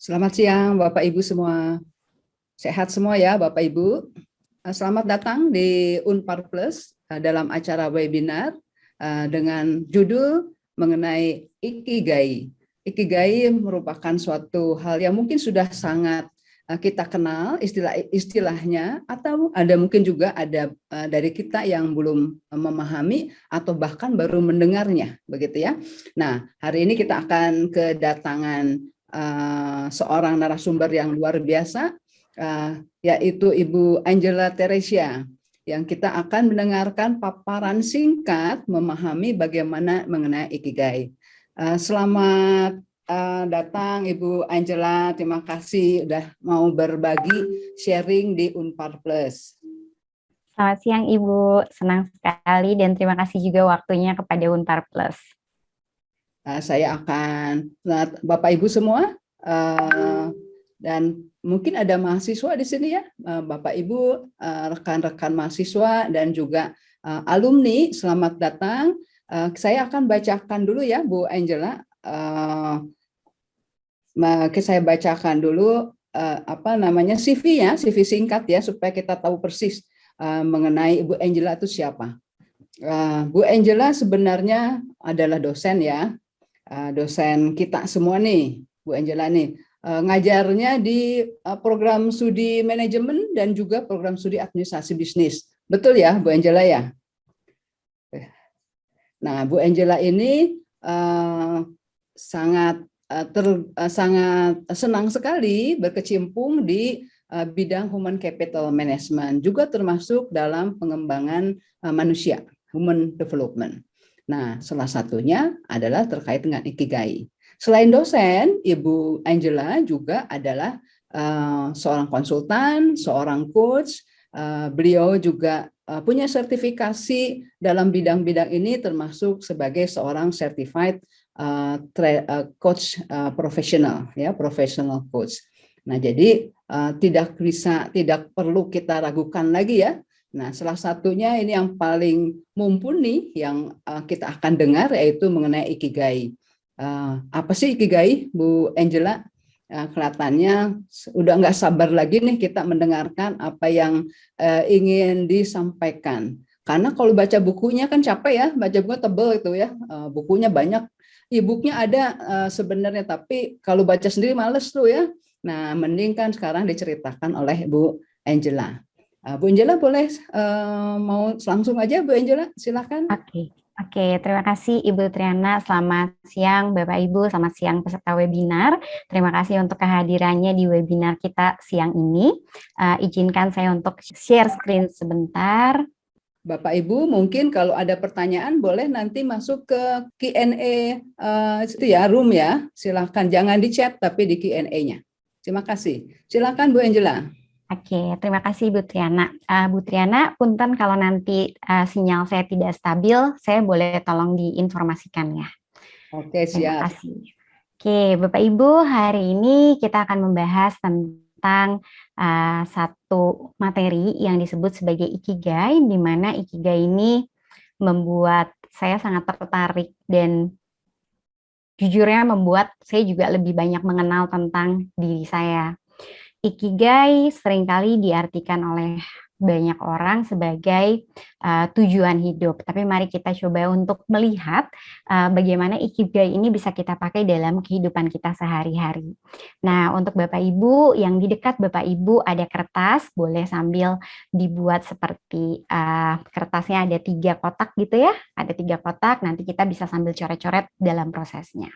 Selamat siang Bapak Ibu semua. Sehat semua ya Bapak Ibu. Selamat datang di Unpar Plus dalam acara webinar dengan judul mengenai Ikigai. Ikigai merupakan suatu hal yang mungkin sudah sangat kita kenal istilahnya, atau ada mungkin juga ada dari kita yang belum memahami atau bahkan baru mendengarnya, begitu ya. Nah, hari ini kita akan kedatangan seorang narasumber yang luar biasa, yaitu Ibu Angela Teresia, yang kita akan mendengarkan paparan singkat memahami bagaimana mengenai Ikigai. Selamat datang Ibu Angela, terima kasih sudah mau berbagi sharing di Unpar Plus. Selamat siang Ibu, senang sekali dan terima kasih juga waktunya kepada Unpar Plus. Saya akan, Bapak Ibu semua, dan mungkin ada mahasiswa di sini ya, Bapak Ibu, rekan-rekan mahasiswa dan juga alumni, selamat datang. Saya akan bacakan dulu ya Bu Angela. Saya bacakan dulu CV-nya, CV singkat ya, supaya kita tahu persis mengenai Ibu Angela itu siapa. Bu Angela sebenarnya adalah dosen ya, dosen kita semua nih, Bu Angela nih. Ngajarnya di program studi manajemen dan juga program studi administrasi bisnis. Betul ya, Bu Angela ya? Nah, Bu Angela ini sangat senang sekali berkecimpung di bidang human capital management, juga termasuk dalam pengembangan manusia, human development. Nah, salah satunya adalah terkait dengan Ikigai. Selain dosen, Ibu Angela juga adalah seorang konsultan, seorang coach. Beliau juga punya sertifikasi dalam bidang-bidang ini, termasuk sebagai seorang certified coach profesional, ya, professional coach. Nah, jadi tidak perlu kita ragukan lagi ya. Nah, salah satunya ini yang paling mumpuni yang kita akan dengar, yaitu mengenai Ikigai. Apa sih Ikigai, Bu Angela? Kelihatannya udah nggak sabar lagi nih kita mendengarkan apa yang ingin disampaikan. Karena kalau baca bukunya kan capek ya, baca buku tebel itu ya, bukunya banyak, e-booknya ada sebenarnya, tapi kalau baca sendiri males tuh ya. Nah, mending kan sekarang diceritakan oleh Bu Angela. Bu Angela boleh mau langsung aja Bu Angela, silakan. Oke, terima kasih Ibu Triana. Selamat siang Bapak Ibu, selamat siang peserta webinar. Terima kasih untuk kehadirannya di webinar kita siang ini. Izinkan saya untuk share screen sebentar. Bapak Ibu, mungkin kalau ada pertanyaan boleh nanti masuk ke Q&A itu ya, room ya. Silakan, jangan di chat tapi di Q&A-nya. Terima kasih. Silakan Bu Angela. Oke, terima kasih Bu Triana. Bu Triana, punten kalau nanti sinyal saya tidak stabil, saya boleh tolong diinformasikan ya. Oke, siap. Terima kasih. Oke, Bapak Ibu, hari ini kita akan membahas tentang satu materi yang disebut sebagai Ikigai, di mana Ikigai ini membuat saya sangat tertarik dan jujurnya membuat saya juga lebih banyak mengenal tentang diri saya. Ikigai seringkali diartikan oleh banyak orang sebagai tujuan hidup. Tapi mari kita coba untuk melihat bagaimana Ikigai ini bisa kita pakai dalam kehidupan kita sehari-hari. Nah, untuk Bapak Ibu, yang di dekat Bapak Ibu ada kertas, boleh sambil dibuat seperti kertasnya ada 3 kotak gitu ya. Ada 3 kotak, nanti kita bisa sambil coret-coret dalam prosesnya.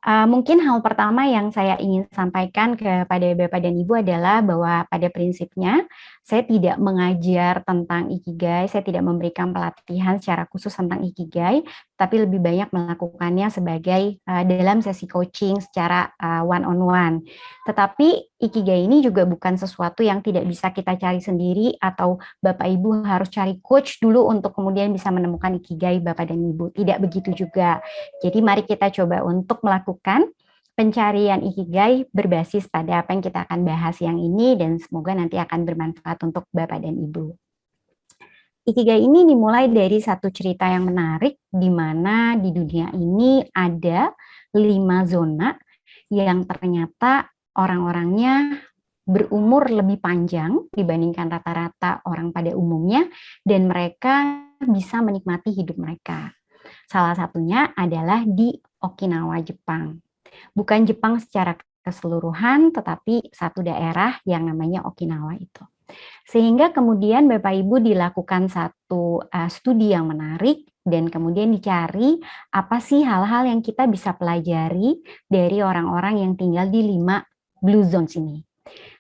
Mungkin hal pertama yang saya ingin sampaikan kepada Bapak dan Ibu adalah bahwa pada prinsipnya saya tidak mengajar tentang Ikigai, saya tidak memberikan pelatihan secara khusus tentang Ikigai, tapi lebih banyak melakukannya sebagai dalam sesi coaching secara one-on-one. Tetapi Ikigai ini juga bukan sesuatu yang tidak bisa kita cari sendiri atau Bapak Ibu harus cari coach dulu untuk kemudian bisa menemukan Ikigai Bapak dan Ibu. Tidak begitu juga. Jadi mari kita coba untuk melakukan pencarian Ikigai berbasis pada apa yang kita akan bahas yang ini dan semoga nanti akan bermanfaat untuk Bapak dan Ibu. Ikigai ini dimulai dari satu cerita yang menarik di mana di dunia ini ada 5 zona yang ternyata orang-orangnya berumur lebih panjang dibandingkan rata-rata orang pada umumnya, dan mereka bisa menikmati hidup mereka. Salah satunya adalah di Okinawa, Jepang. Bukan Jepang secara keseluruhan, tetapi satu daerah yang namanya Okinawa itu. Sehingga kemudian Bapak Ibu dilakukan satu studi yang menarik, dan kemudian dicari apa sih hal-hal yang kita bisa pelajari dari orang-orang yang tinggal di 5 blue zones ini.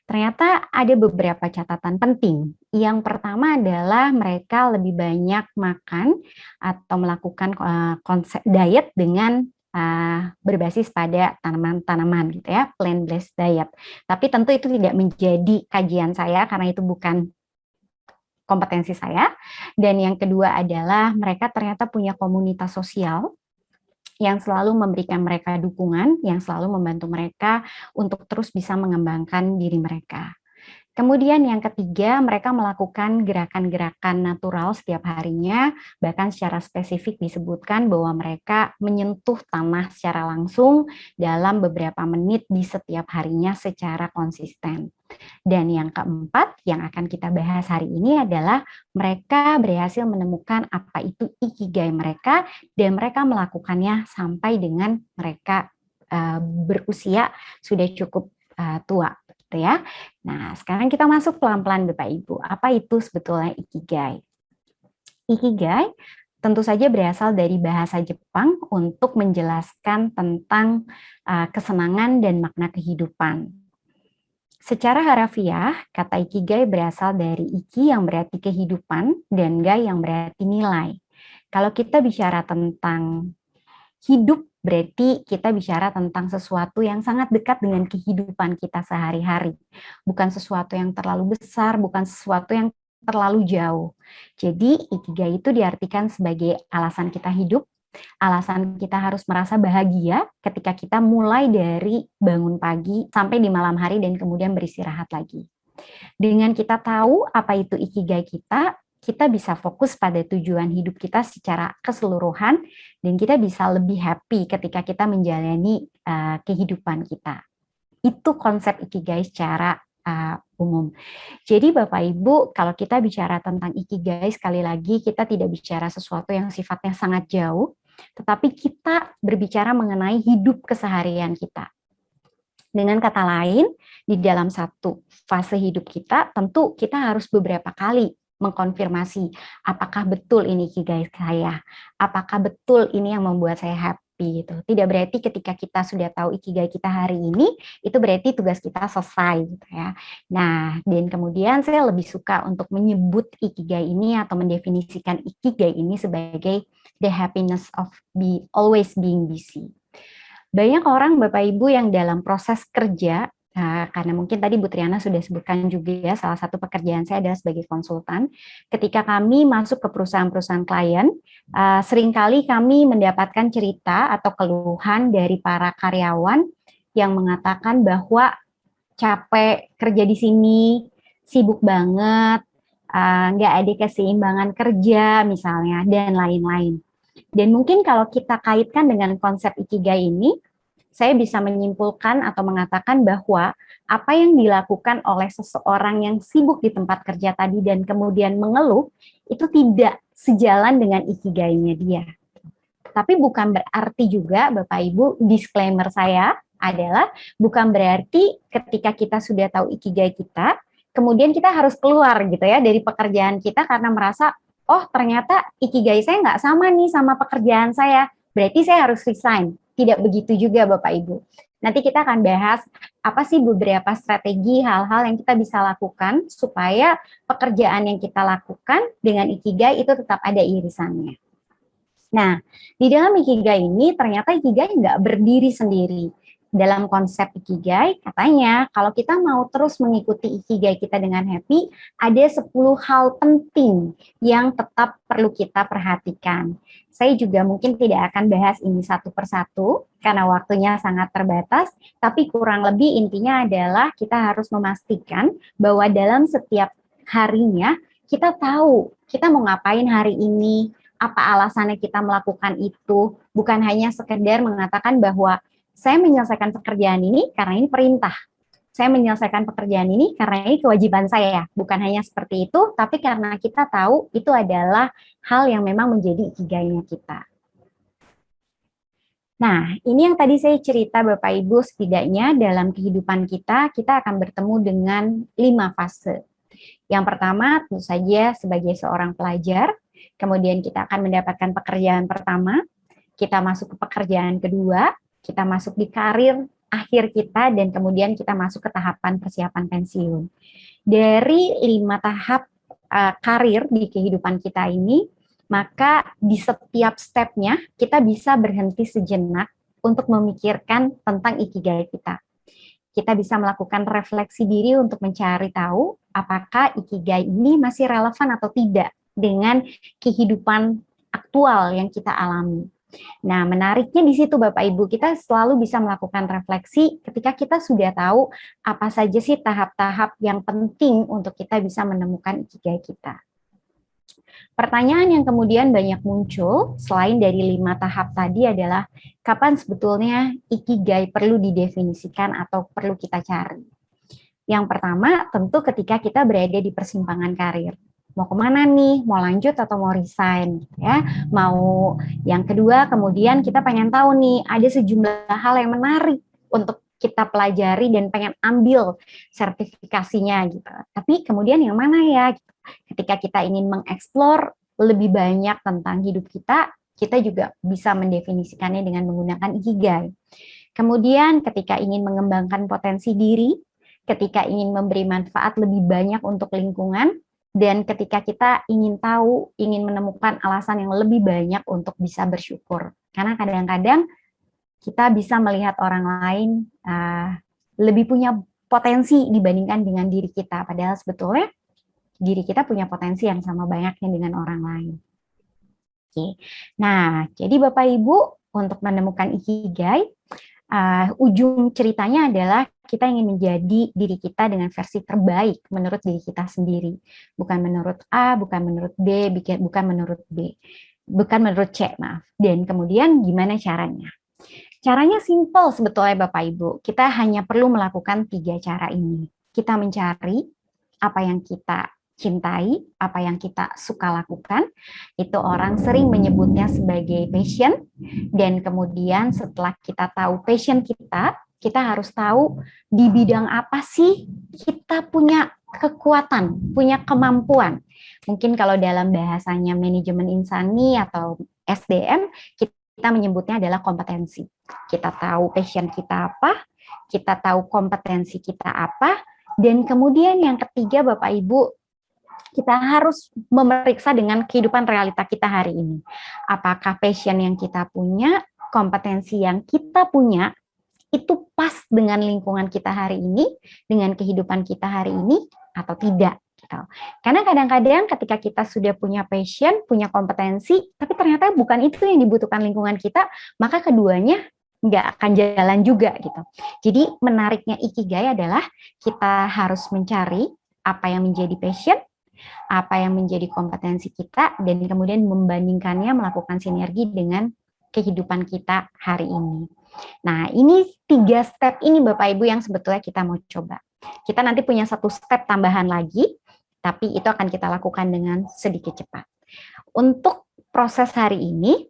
Ternyata ada beberapa catatan penting. Yang pertama adalah mereka lebih banyak makan atau melakukan konsep diet dengan berbasis pada tanaman-tanaman gitu ya, plant-based diet. Tapi tentu itu tidak menjadi kajian saya karena itu bukan kompetensi saya. Dan yang kedua adalah mereka ternyata punya komunitas sosial yang selalu memberikan mereka dukungan, yang selalu membantu mereka untuk terus bisa mengembangkan diri mereka. Kemudian yang ketiga, mereka melakukan gerakan-gerakan natural setiap harinya, bahkan secara spesifik disebutkan bahwa mereka menyentuh tanah secara langsung dalam beberapa menit di setiap harinya secara konsisten. Dan yang keempat yang akan kita bahas hari ini adalah mereka berhasil menemukan apa itu ikigai mereka, dan mereka melakukannya sampai dengan mereka berusia sudah cukup tua. Gitu ya. Nah, sekarang kita masuk pelan-pelan Bapak Ibu. Apa itu sebetulnya ikigai? Ikigai tentu saja berasal dari bahasa Jepang untuk menjelaskan tentang kesenangan dan makna kehidupan. Secara harafiah, kata ikigai berasal dari iki yang berarti kehidupan dan gai yang berarti nilai. Kalau kita bicara tentang hidup, berarti kita bicara tentang sesuatu yang sangat dekat dengan kehidupan kita sehari-hari. Bukan sesuatu yang terlalu besar, bukan sesuatu yang terlalu jauh. Jadi ikigai itu diartikan sebagai alasan kita hidup, alasan kita harus merasa bahagia ketika kita mulai dari bangun pagi sampai di malam hari dan kemudian beristirahat lagi. Dengan kita tahu apa itu ikigai kita bisa fokus pada tujuan hidup kita secara keseluruhan, dan kita bisa lebih happy ketika kita menjalani kehidupan kita. Itu konsep ikigai secara umum. Jadi Bapak Ibu, kalau kita bicara tentang ikigai, sekali lagi kita tidak bicara sesuatu yang sifatnya sangat jauh, tetapi kita berbicara mengenai hidup keseharian kita. Dengan kata lain, di dalam satu fase hidup kita, tentu kita harus beberapa kali mengkonfirmasi apakah betul ini ikigai saya, apakah betul ini yang membuat saya happy gitu. Tidak berarti ketika kita sudah tahu ikigai kita hari ini, itu berarti tugas kita selesai gitu ya. Nah, dan kemudian saya lebih suka untuk menyebut ikigai ini atau mendefinisikan ikigai ini sebagai the happiness of always being busy. Banyak orang Bapak Ibu yang dalam proses kerja, karena mungkin tadi Bu Triana sudah sebutkan juga ya, salah satu pekerjaan saya adalah sebagai konsultan. Ketika kami masuk ke perusahaan-perusahaan klien, seringkali kami mendapatkan cerita atau keluhan dari para karyawan yang mengatakan bahwa capek kerja di sini, sibuk banget, nggak ada keseimbangan kerja misalnya, dan lain-lain. Dan mungkin kalau kita kaitkan dengan konsep ikigai ini, saya bisa menyimpulkan atau mengatakan bahwa apa yang dilakukan oleh seseorang yang sibuk di tempat kerja tadi dan kemudian mengeluh, itu tidak sejalan dengan ikigainya dia. Tapi bukan berarti juga, Bapak Ibu, disclaimer saya adalah bukan berarti ketika kita sudah tahu ikigai kita, kemudian kita harus keluar gitu ya dari pekerjaan kita karena merasa, oh ternyata ikigai saya nggak sama nih sama pekerjaan saya, berarti saya harus resign. Tidak begitu juga Bapak Ibu. Nanti kita akan bahas apa sih beberapa strategi hal-hal yang kita bisa lakukan supaya pekerjaan yang kita lakukan dengan ikigai itu tetap ada irisannya. Nah, di dalam ikigai ini ternyata ikigai nggak berdiri sendiri. Dalam konsep ikigai, katanya kalau kita mau terus mengikuti ikigai kita dengan happy, ada 10 hal penting yang tetap perlu kita perhatikan. Saya juga mungkin tidak akan bahas ini satu persatu, karena waktunya sangat terbatas, tapi kurang lebih intinya adalah kita harus memastikan bahwa dalam setiap harinya, kita tahu kita mau ngapain hari ini, apa alasannya kita melakukan itu, bukan hanya sekedar mengatakan bahwa saya menyelesaikan pekerjaan ini karena ini perintah. saya menyelesaikan pekerjaan ini karena ini kewajiban saya, bukan hanya seperti itu, tapi karena kita tahu itu adalah hal yang memang menjadi ikigainya kita. Nah, ini yang tadi saya cerita Bapak Ibu, setidaknya dalam kehidupan kita akan bertemu dengan 5 fase. Yang pertama tentu saja sebagai seorang pelajar, kemudian kita akan mendapatkan pekerjaan pertama, kita masuk ke pekerjaan kedua, kita masuk di karir akhir kita, dan kemudian kita masuk ke tahapan persiapan pensiun. Dari 5 tahap karir di kehidupan kita ini, maka di setiap stepnya kita bisa berhenti sejenak untuk memikirkan tentang ikigai kita. Kita bisa melakukan refleksi diri untuk mencari tahu apakah ikigai ini masih relevan atau tidak dengan kehidupan aktual yang kita alami. Nah, menariknya di situ Bapak Ibu, kita selalu bisa melakukan refleksi ketika kita sudah tahu apa saja sih tahap-tahap yang penting untuk kita bisa menemukan ikigai kita. Pertanyaan yang kemudian banyak muncul selain dari 5 tahap tadi adalah kapan sebetulnya ikigai perlu didefinisikan atau perlu kita cari. Yang pertama tentu ketika kita berada di persimpangan karir. Mau kemana nih? Mau lanjut atau mau resign? Ya, mau yang kedua kemudian kita pengen tahu nih ada sejumlah hal yang menarik untuk kita pelajari dan pengen ambil sertifikasinya gitu. Tapi kemudian yang mana ya? Ketika kita ingin mengeksplor lebih banyak tentang hidup kita juga bisa mendefinisikannya dengan menggunakan ikigai. Kemudian ketika ingin mengembangkan potensi diri, ketika ingin memberi manfaat lebih banyak untuk lingkungan, dan ketika kita ingin tahu, ingin menemukan alasan yang lebih banyak untuk bisa bersyukur. Karena kadang-kadang kita bisa melihat orang lain lebih punya potensi dibandingkan dengan diri kita, padahal sebetulnya diri kita punya potensi yang sama banyaknya dengan orang lain. Oke. Nah, jadi Bapak Ibu, untuk menemukan ikigai, ujung ceritanya adalah kita ingin menjadi diri kita dengan versi terbaik menurut diri kita sendiri. Bukan menurut A, bukan menurut B, bukan menurut B. Bukan menurut C, maaf. Dan kemudian gimana caranya? Caranya simple sebetulnya Bapak Ibu. Kita hanya perlu melakukan 3 cara ini. Kita mencari apa yang kita cintai, apa yang kita suka lakukan, itu orang sering menyebutnya sebagai passion, dan kemudian setelah kita tahu passion kita harus tahu di bidang apa sih kita punya kekuatan, punya kemampuan. Mungkin kalau dalam bahasanya manajemen insani atau SDM, kita menyebutnya adalah kompetensi. Kita tahu passion kita apa, kita tahu kompetensi kita apa, dan kemudian yang ketiga Bapak Ibu, kita harus memeriksa dengan kehidupan realita kita hari ini. Apakah passion yang kita punya, kompetensi yang kita punya, itu pas dengan lingkungan kita hari ini, dengan kehidupan kita hari ini, atau tidak. Gitu. Karena kadang-kadang ketika kita sudah punya passion, punya kompetensi, tapi ternyata bukan itu yang dibutuhkan lingkungan kita, maka keduanya nggak akan jalan juga. Gitu. Jadi menariknya ikigai adalah kita harus mencari apa yang menjadi passion, apa yang menjadi kompetensi kita, dan kemudian membandingkannya, melakukan sinergi dengan kehidupan kita hari ini. Nah, ini 3 step ini Bapak Ibu yang sebetulnya kita mau coba. Kita nanti punya 1 step tambahan lagi, tapi itu akan kita lakukan dengan sedikit cepat. Untuk proses hari ini,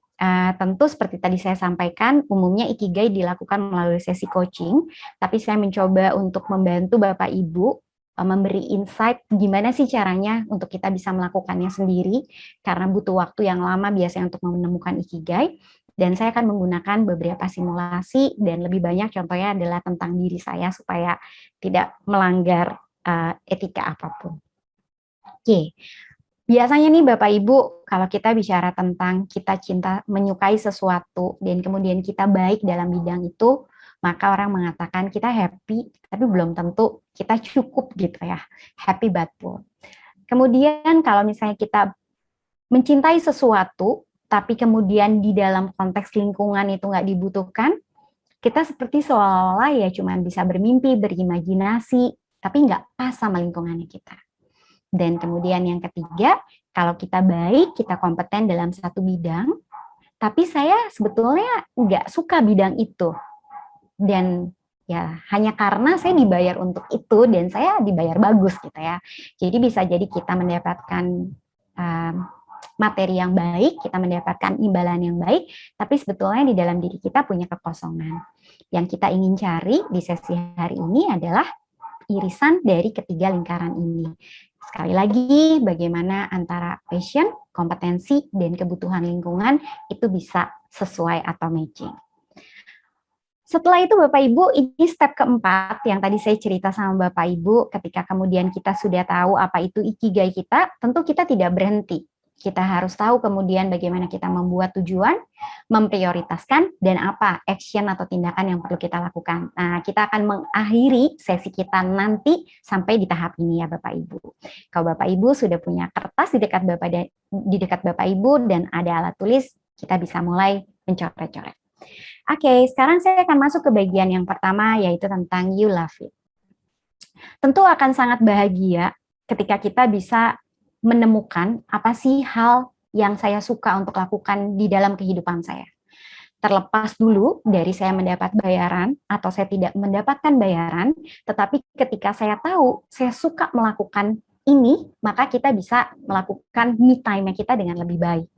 tentu seperti tadi saya sampaikan, umumnya ikigai dilakukan melalui sesi coaching, tapi saya mencoba untuk membantu Bapak Ibu memberi insight gimana sih caranya untuk kita bisa melakukannya sendiri, karena butuh waktu yang lama biasanya untuk menemukan ikigai, dan saya akan menggunakan beberapa simulasi, dan lebih banyak contohnya adalah tentang diri saya supaya tidak melanggar etika apapun. Oke, biasanya nih Bapak Ibu, kalau kita bicara tentang kita cinta, menyukai sesuatu, dan kemudian kita baik dalam bidang itu, maka orang mengatakan kita happy, tapi belum tentu kita cukup gitu ya, happy but full. Kemudian kalau misalnya kita mencintai sesuatu, tapi kemudian di dalam konteks lingkungan itu nggak dibutuhkan, kita seperti seolah-olah ya cuma bisa bermimpi, berimajinasi, tapi nggak pas sama lingkungannya kita. Dan kemudian yang ketiga, kalau kita baik, kita kompeten dalam satu bidang, tapi saya sebetulnya nggak suka bidang itu, dan ya hanya karena saya dibayar untuk itu dan saya dibayar bagus gitu ya. Jadi bisa jadi kita mendapatkan materi yang baik, kita mendapatkan imbalan yang baik, tapi sebetulnya di dalam diri kita punya kekosongan. Yang kita ingin cari di sesi hari ini adalah irisan dari ketiga lingkaran ini. Sekali lagi, bagaimana antara passion, kompetensi, dan kebutuhan lingkungan itu bisa sesuai atau matching. Setelah itu Bapak Ibu, ini step keempat yang tadi saya cerita sama Bapak Ibu, ketika kemudian kita sudah tahu apa itu ikigai kita, tentu kita tidak berhenti. Kita harus tahu kemudian bagaimana kita membuat tujuan, memprioritaskan, dan apa action atau tindakan yang perlu kita lakukan. Nah, kita akan mengakhiri sesi kita nanti sampai di tahap ini ya Bapak Ibu. Kalau Bapak Ibu sudah punya kertas di dekat Bapak Ibu dan ada alat tulis, kita bisa mulai mencoret-coret. Oke, sekarang saya akan masuk ke bagian yang pertama, yaitu tentang you love it. Tentu akan sangat bahagia ketika kita bisa menemukan apa sih hal yang saya suka untuk lakukan di dalam kehidupan saya. Terlepas dulu dari saya mendapat bayaran atau saya tidak mendapatkan bayaran, tetapi ketika saya tahu saya suka melakukan ini, maka kita bisa melakukan me time kita dengan lebih baik.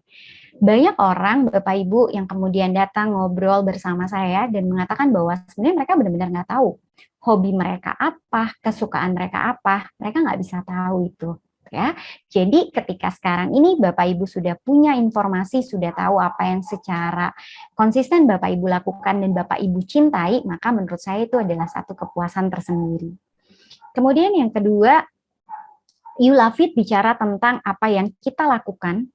Banyak orang, Bapak Ibu, yang kemudian datang ngobrol bersama saya dan mengatakan bahwa sebenarnya mereka benar-benar nggak tahu hobi mereka apa, kesukaan mereka apa, mereka nggak bisa tahu itu. Ya, jadi ketika sekarang ini Bapak Ibu sudah punya informasi, sudah tahu apa yang secara konsisten Bapak Ibu lakukan dan Bapak Ibu cintai, maka menurut saya itu adalah satu kepuasan tersendiri. Kemudian yang kedua, you love it bicara tentang apa yang kita lakukan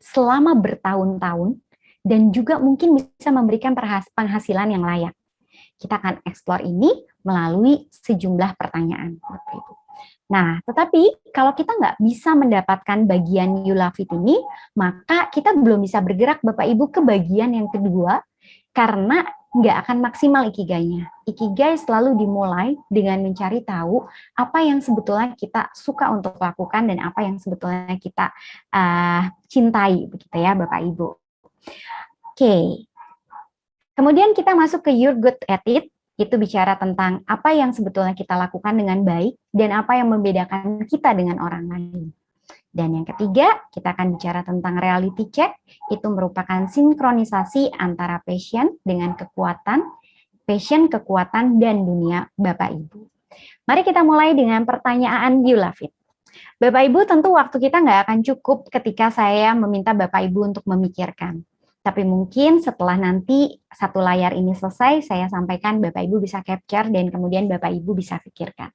selama bertahun-tahun dan juga mungkin bisa memberikan penghasilan yang layak. Kita akan eksplor ini melalui sejumlah pertanyaan. Nah, tetapi kalau kita nggak bisa mendapatkan bagian you love it ini, maka kita belum bisa bergerak Bapak Ibu ke bagian yang kedua, karena nggak akan maksimal ikigainya. Ikigai selalu dimulai dengan mencari tahu apa yang sebetulnya kita suka untuk lakukan dan apa yang sebetulnya kita cintai, begitu ya Bapak Ibu. Oke. Kemudian kita masuk ke you're good at it, itu bicara tentang apa yang sebetulnya kita lakukan dengan baik dan apa yang membedakan kita dengan orang lain. Dan yang ketiga, kita akan bicara tentang reality check, itu merupakan sinkronisasi antara passion dengan kekuatan, passion, kekuatan, dan dunia Bapak Ibu. Mari kita mulai dengan pertanyaan you love it. Bapak Ibu, tentu waktu kita nggak akan cukup ketika saya meminta Bapak Ibu untuk memikirkan. Tapi mungkin setelah nanti satu layar ini selesai, saya sampaikan Bapak Ibu bisa capture dan kemudian Bapak Ibu bisa pikirkan.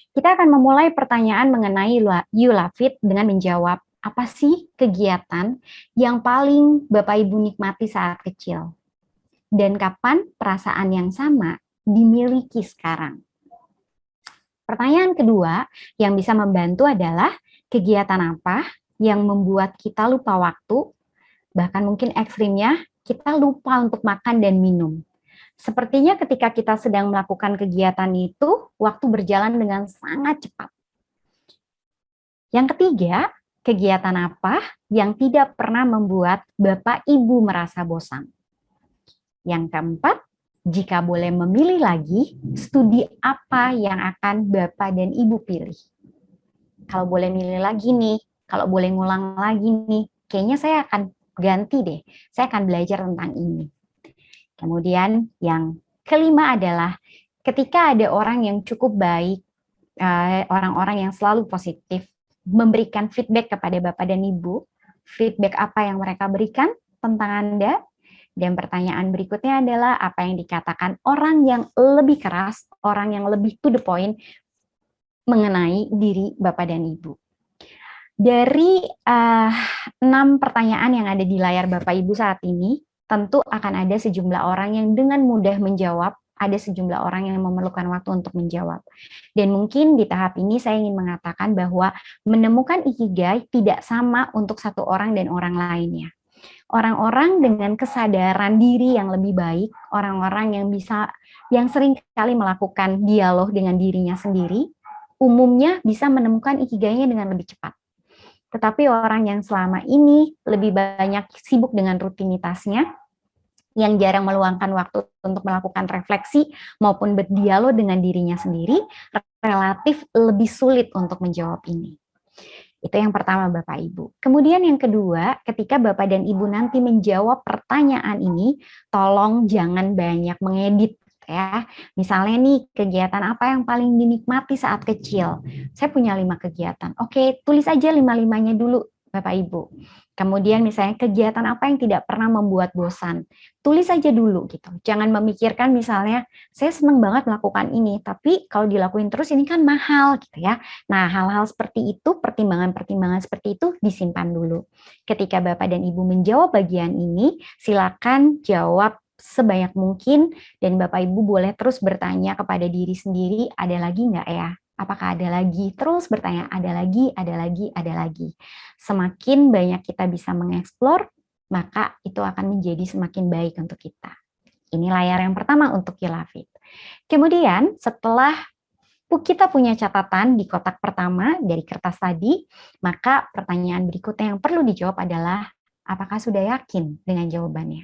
Kita akan memulai pertanyaan mengenai you love it dengan menjawab apa sih kegiatan yang paling Bapak Ibu nikmati saat kecil dan kapan perasaan yang sama dimiliki sekarang. Pertanyaan kedua yang bisa membantu adalah kegiatan apa yang membuat kita lupa waktu, bahkan mungkin ekstrimnya kita lupa untuk makan dan minum. Sepertinya ketika kita sedang melakukan kegiatan itu, waktu berjalan dengan sangat cepat. Yang ketiga, kegiatan apa yang tidak pernah membuat Bapak Ibu merasa bosan? Yang keempat, jika boleh memilih lagi, studi apa yang akan Bapak dan Ibu pilih? Kalau boleh milih lagi nih, kalau boleh ngulang lagi nih, kayaknya saya akan ganti deh, saya akan belajar tentang ini. Kemudian yang kelima adalah ketika ada orang yang cukup baik, orang-orang yang selalu positif, memberikan feedback kepada Bapak dan Ibu, feedback apa yang mereka berikan tentang Anda, dan pertanyaan berikutnya adalah apa yang dikatakan orang yang lebih keras, orang yang lebih to the point mengenai diri Bapak dan Ibu. Dari 6 pertanyaan yang ada di layar Bapak Ibu saat ini, tentu akan ada sejumlah orang yang dengan mudah menjawab, ada sejumlah orang yang memerlukan waktu untuk menjawab. Dan mungkin di tahap ini saya ingin mengatakan bahwa menemukan ikigai tidak sama untuk satu orang dan orang lainnya. Orang-orang dengan kesadaran diri yang lebih baik, orang-orang yang sering kali melakukan dialog dengan dirinya sendiri, umumnya bisa menemukan ikigainya dengan lebih cepat. Tetapi orang yang selama ini lebih banyak sibuk dengan rutinitasnya, yang jarang meluangkan waktu untuk melakukan refleksi maupun berdialog dengan dirinya sendiri, relatif lebih sulit untuk menjawab ini. Itu yang pertama Bapak Ibu. Kemudian yang kedua, ketika Bapak dan Ibu nanti menjawab pertanyaan ini, tolong jangan banyak mengedit ya. Misalnya nih, kegiatan apa yang paling dinikmati saat kecil? Saya punya 5 kegiatan. Oke, tulis aja 5-5-nya dulu Bapak Ibu. Kemudian misalnya kegiatan apa yang tidak pernah membuat bosan. Tulis aja dulu gitu. Jangan memikirkan misalnya saya senang banget melakukan ini, tapi kalau dilakuin terus ini kan mahal gitu ya. Nah, hal-hal seperti itu, pertimbangan-pertimbangan seperti itu disimpan dulu. Ketika Bapak dan Ibu menjawab bagian ini, silakan jawab sebanyak mungkin dan Bapak Ibu boleh terus bertanya kepada diri sendiri, ada lagi nggak ya? Apakah ada lagi? Terus bertanya, ada lagi, ada lagi, ada lagi. Semakin banyak kita bisa mengeksplor, maka itu akan menjadi semakin baik untuk kita. Ini layar yang pertama untuk Kilafit. Kemudian setelah kita punya catatan di kotak pertama dari kertas tadi, maka pertanyaan berikutnya yang perlu dijawab adalah, apakah sudah yakin dengan jawabannya?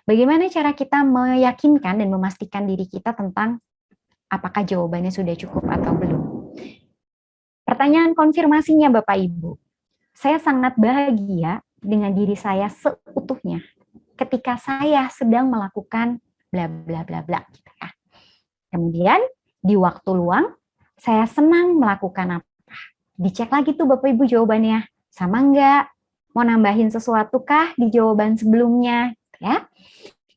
Bagaimana cara kita meyakinkan dan memastikan diri kita tentang apakah jawabannya sudah cukup atau belum? Pertanyaan konfirmasinya Bapak Ibu. Saya sangat bahagia dengan diri saya seutuhnya ketika saya sedang melakukan bla bla bla bla gitu ya. Kemudian di waktu luang saya senang melakukan apa? Dicek lagi tuh Bapak Ibu jawabannya. Sama enggak? Mau nambahin sesuatu kah di jawaban sebelumnya? Ya.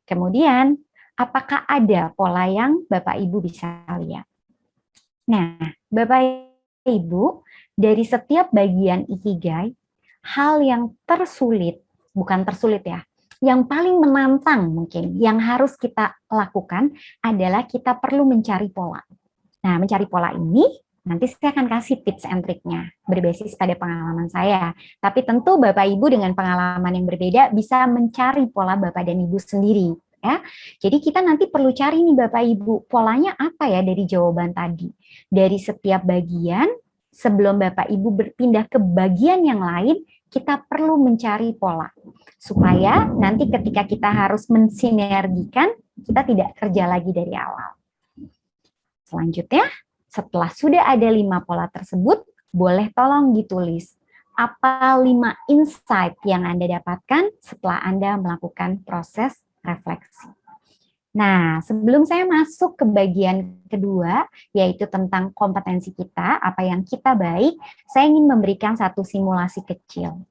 Kemudian apakah ada pola yang Bapak Ibu bisa lihat? Nah, Bapak Ibu, dari setiap bagian Ikigai, hal yang tersulit, bukan tersulit ya, yang paling menantang mungkin, yang harus kita lakukan adalah kita perlu mencari pola. Nah, mencari pola ini, nanti saya akan kasih tips and triknya, berbasis pada pengalaman saya. Tapi tentu Bapak Ibu dengan pengalaman yang berbeda bisa mencari pola Bapak dan Ibu sendiri. Ya, jadi kita nanti perlu cari nih Bapak Ibu, polanya apa ya dari jawaban tadi. Dari setiap bagian, sebelum Bapak Ibu berpindah ke bagian yang lain, kita perlu mencari pola. Supaya nanti ketika kita harus mensinergikan, kita tidak kerja lagi dari awal. Selanjutnya, setelah sudah ada 5 pola tersebut, boleh tolong ditulis apa 5 insight yang Anda dapatkan setelah Anda melakukan proses refleksi. Nah, sebelum saya masuk ke bagian kedua, yaitu tentang kompetensi kita, apa yang kita baik, saya ingin memberikan satu simulasi kecil.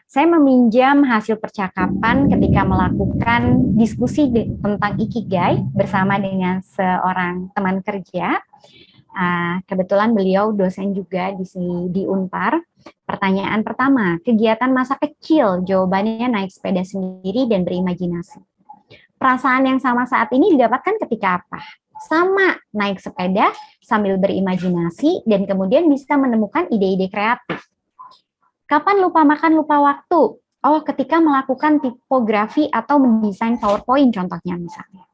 Saya meminjam hasil percakapan ketika melakukan diskusi tentang Ikigai bersama dengan seorang teman kerja. Kebetulan beliau dosen juga di Unpar. Pertanyaan pertama, kegiatan masa kecil, jawabannya naik sepeda sendiri dan berimajinasi. Perasaan yang sama saat ini didapatkan ketika apa? Sama, naik sepeda sambil berimajinasi dan kemudian bisa menemukan ide-ide kreatif. Kapan lupa makan, lupa waktu? Oh, ketika melakukan tipografi atau mendesain PowerPoint contohnya misalnya.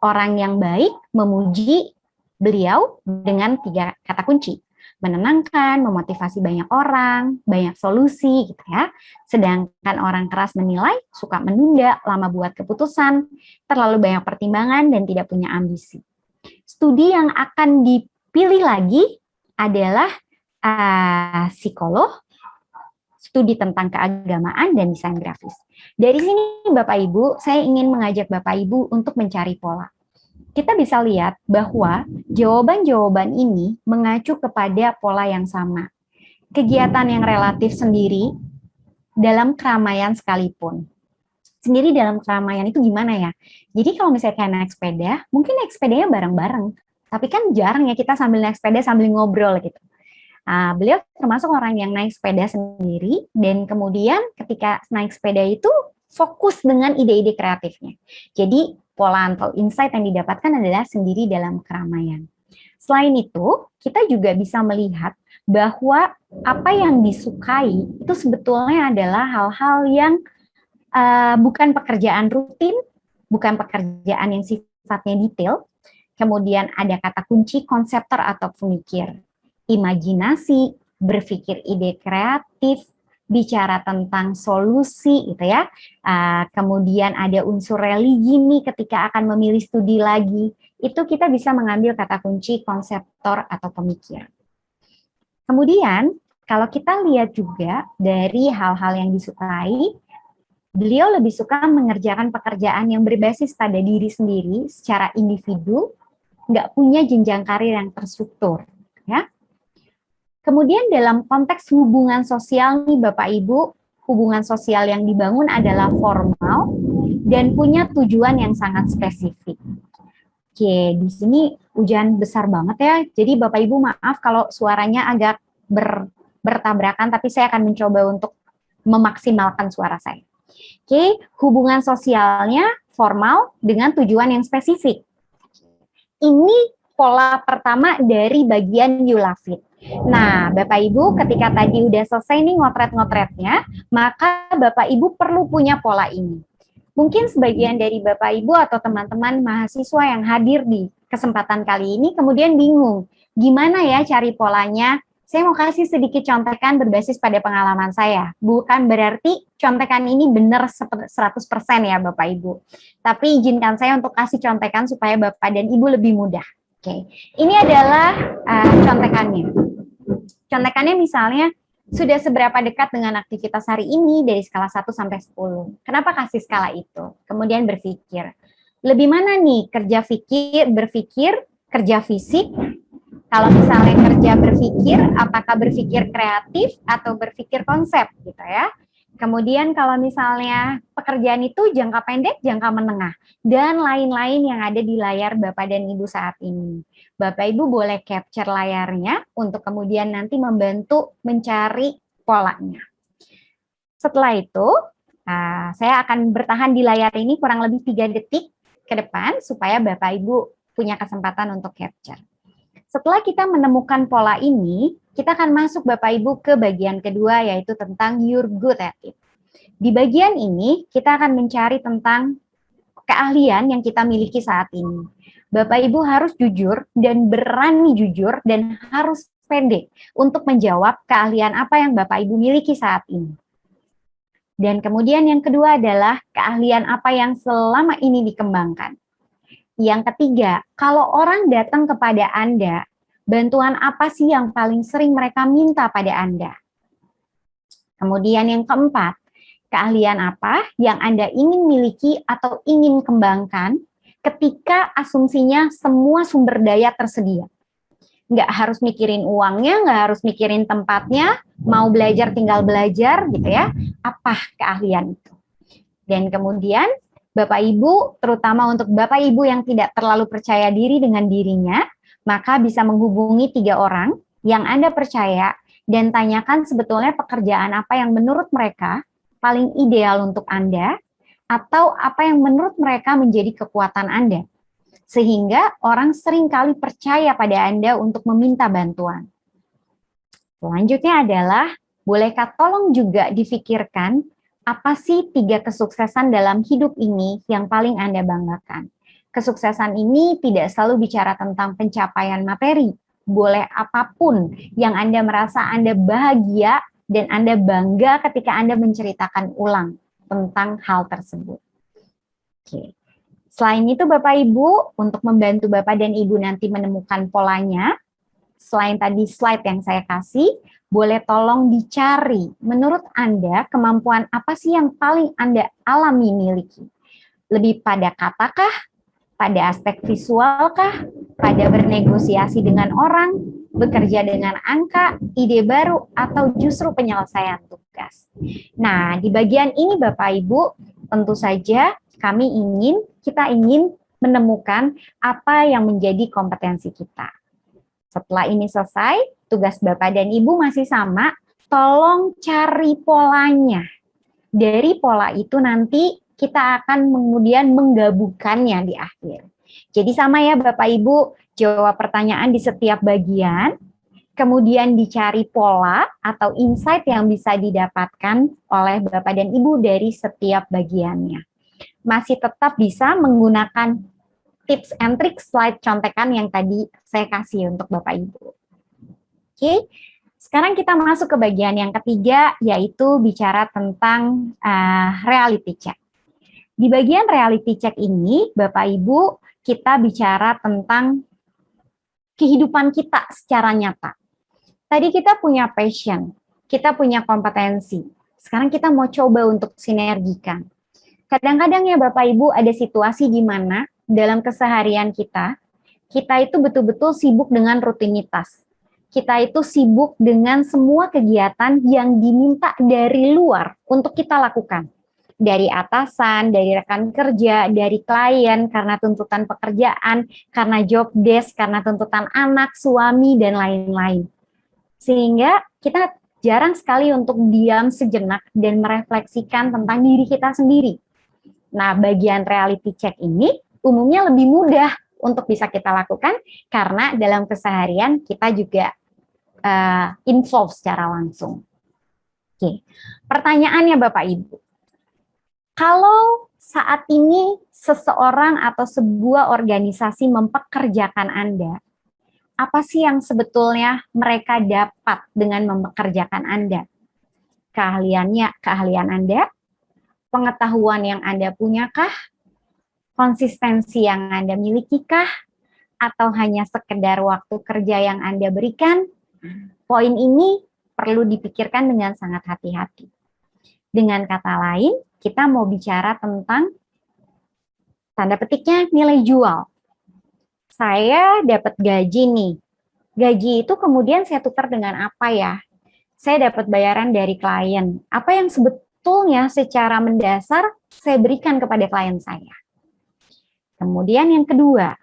Orang yang baik memuji beliau dengan 3 kata kunci. Menenangkan, memotivasi banyak orang, banyak solusi gitu ya. Sedangkan orang keras menilai, suka menunda, lama buat keputusan, terlalu banyak pertimbangan dan tidak punya ambisi. Studi yang akan dipilih lagi adalah psikolog, studi tentang keagamaan dan desain grafis. Dari sini Bapak Ibu, saya ingin mengajak Bapak Ibu untuk mencari pola. Kita bisa lihat bahwa jawaban-jawaban ini mengacu kepada pola yang sama. Kegiatan yang relatif sendiri dalam keramaian sekalipun. Sendiri dalam keramaian itu gimana ya? Jadi kalau misalnya kayak naik sepeda, mungkin naik sepedanya bareng-bareng. Tapi kan jarang ya kita sambil naik sepeda sambil ngobrol gitu. Beliau termasuk orang yang naik sepeda sendiri dan kemudian ketika naik sepeda itu fokus dengan ide-ide kreatifnya. Jadi pola atau insight yang didapatkan adalah sendiri dalam keramaian. Selain itu, kita juga bisa melihat bahwa apa yang disukai itu sebetulnya adalah hal-hal yang bukan pekerjaan rutin, bukan pekerjaan yang sifatnya detail, kemudian ada kata kunci konseptor atau pemikir, imajinasi, berpikir ide kreatif, bicara tentang solusi gitu ya. Kemudian ada unsur religi nih ketika akan memilih studi lagi. Itu kita bisa mengambil kata kunci konseptor atau pemikir. Kemudian kalau kita lihat juga dari hal-hal yang disukai, beliau lebih suka mengerjakan pekerjaan yang berbasis pada diri sendiri secara individu, nggak punya jenjang karir yang terstruktur. Ya. Kemudian dalam konteks hubungan sosial nih Bapak Ibu, hubungan sosial yang dibangun adalah formal dan punya tujuan yang sangat spesifik. Oke, di sini hujan besar banget ya. Jadi Bapak Ibu maaf kalau suaranya agak bertabrakan, tapi saya akan mencoba untuk memaksimalkan suara saya. Oke, hubungan sosialnya formal dengan tujuan yang spesifik. Ini pola pertama dari bagian you love it. Nah, Bapak Ibu ketika tadi udah selesai nih ngotret-ngotretnya, maka Bapak Ibu perlu punya pola ini. Mungkin sebagian dari Bapak Ibu atau teman-teman mahasiswa yang hadir di kesempatan kali ini kemudian bingung, gimana ya cari polanya? Saya mau kasih sedikit contekan berbasis pada pengalaman saya. Bukan berarti contekan ini benar 100% ya Bapak Ibu. Tapi izinkan saya untuk kasih contekan supaya Bapak dan Ibu lebih mudah. Oke, ini adalah contekannya. Contekannya misalnya, sudah seberapa dekat dengan aktivitas hari ini dari skala 1 sampai 10. Kenapa kasih skala itu? Kemudian berpikir, lebih mana nih berpikir, kerja fisik? Kalau misalnya kerja berpikir, apakah berpikir kreatif atau berpikir konsep gitu ya? Kemudian kalau misalnya pekerjaan itu jangka pendek, jangka menengah, dan lain-lain yang ada di layar Bapak dan Ibu saat ini. Bapak Ibu boleh capture layarnya untuk kemudian nanti membantu mencari polanya. Setelah itu, saya akan bertahan di layar ini kurang lebih 3 detik ke depan supaya Bapak Ibu punya kesempatan untuk capture. Setelah kita menemukan pola ini, kita akan masuk Bapak Ibu ke bagian kedua yaitu tentang you're good at it. Di bagian ini, kita akan mencari tentang keahlian yang kita miliki saat ini. Bapak Ibu harus jujur dan berani jujur dan harus pede untuk menjawab keahlian apa yang Bapak Ibu miliki saat ini. Dan kemudian yang kedua adalah keahlian apa yang selama ini dikembangkan. Yang ketiga, kalau orang datang kepada Anda, bantuan apa sih yang paling sering mereka minta pada Anda? Kemudian yang keempat, keahlian apa yang Anda ingin miliki atau ingin kembangkan ketika asumsinya semua sumber daya tersedia. Nggak harus mikirin uangnya, nggak harus mikirin tempatnya, mau belajar tinggal belajar gitu ya. Apa keahlian itu? Dan kemudian Bapak Ibu, terutama untuk Bapak Ibu yang tidak terlalu percaya diri dengan dirinya, maka bisa menghubungi 3 orang yang Anda percaya dan tanyakan sebetulnya pekerjaan apa yang menurut mereka paling ideal untuk Anda atau apa yang menurut mereka menjadi kekuatan Anda. Sehingga orang seringkali percaya pada Anda untuk meminta bantuan. Selanjutnya adalah, bolehkah tolong juga difikirkan apa sih 3 kesuksesan dalam hidup ini yang paling Anda banggakan? Kesuksesan ini tidak selalu bicara tentang pencapaian materi. Boleh apapun yang Anda merasa Anda bahagia dan Anda bangga ketika Anda menceritakan ulang tentang hal tersebut. Oke. Selain itu Bapak Ibu, untuk membantu Bapak dan Ibu nanti menemukan polanya, selain tadi slide yang saya kasih, boleh tolong dicari menurut Anda kemampuan apa sih yang paling Anda alami miliki? Lebih pada katakah? Pada aspek visualkah? Pada bernegosiasi dengan orang? Bekerja dengan angka? Ide baru? Atau justru penyelesaian tugas? Nah, di bagian ini Bapak Ibu, tentu saja kita ingin menemukan apa yang menjadi kompetensi kita. Setelah ini selesai, tugas Bapak dan Ibu masih sama, tolong cari polanya. Dari pola itu nanti kita akan kemudian menggabungkannya di akhir. Jadi sama ya Bapak Ibu, jawab pertanyaan di setiap bagian, kemudian dicari pola atau insight yang bisa didapatkan oleh Bapak dan Ibu dari setiap bagiannya. Masih tetap bisa menggunakan tips and trick slide contekan yang tadi saya kasih untuk Bapak Ibu. Oke, Sekarang kita masuk ke bagian yang ketiga, yaitu bicara tentang reality check. Di bagian reality check ini, Bapak Ibu, kita bicara tentang kehidupan kita secara nyata. Tadi kita punya passion, kita punya kompetensi. Sekarang kita mau coba untuk sinergikan. Kadang-kadang ya Bapak Ibu ada situasi di mana dalam keseharian kita itu betul-betul sibuk dengan rutinitas. Kita itu sibuk dengan semua kegiatan yang diminta dari luar untuk kita lakukan. Dari atasan, dari rekan kerja, dari klien, karena tuntutan pekerjaan, karena job desk, karena tuntutan anak, suami, dan lain-lain. Sehingga kita jarang sekali untuk diam sejenak dan merefleksikan tentang diri kita sendiri. Nah, bagian reality check ini umumnya lebih mudah untuk bisa kita lakukan karena dalam keseharian kita juga involve secara langsung. Oke, pertanyaannya Bapak Ibu, kalau saat ini seseorang atau sebuah organisasi mempekerjakan Anda, apa sih yang sebetulnya mereka dapat dengan mempekerjakan Anda? Keahlian Anda, pengetahuan yang Anda punyakah, konsistensi yang Anda milikikah, atau hanya sekedar waktu kerja yang Anda berikan? Poin ini perlu dipikirkan dengan sangat hati-hati. Dengan kata lain, kita mau bicara tentang tanda petiknya nilai jual. Saya dapat gaji nih. Gaji itu kemudian saya tukar dengan apa ya? Saya dapat bayaran dari klien. Apa yang sebetulnya secara mendasar saya berikan kepada klien saya? Kemudian yang kedua,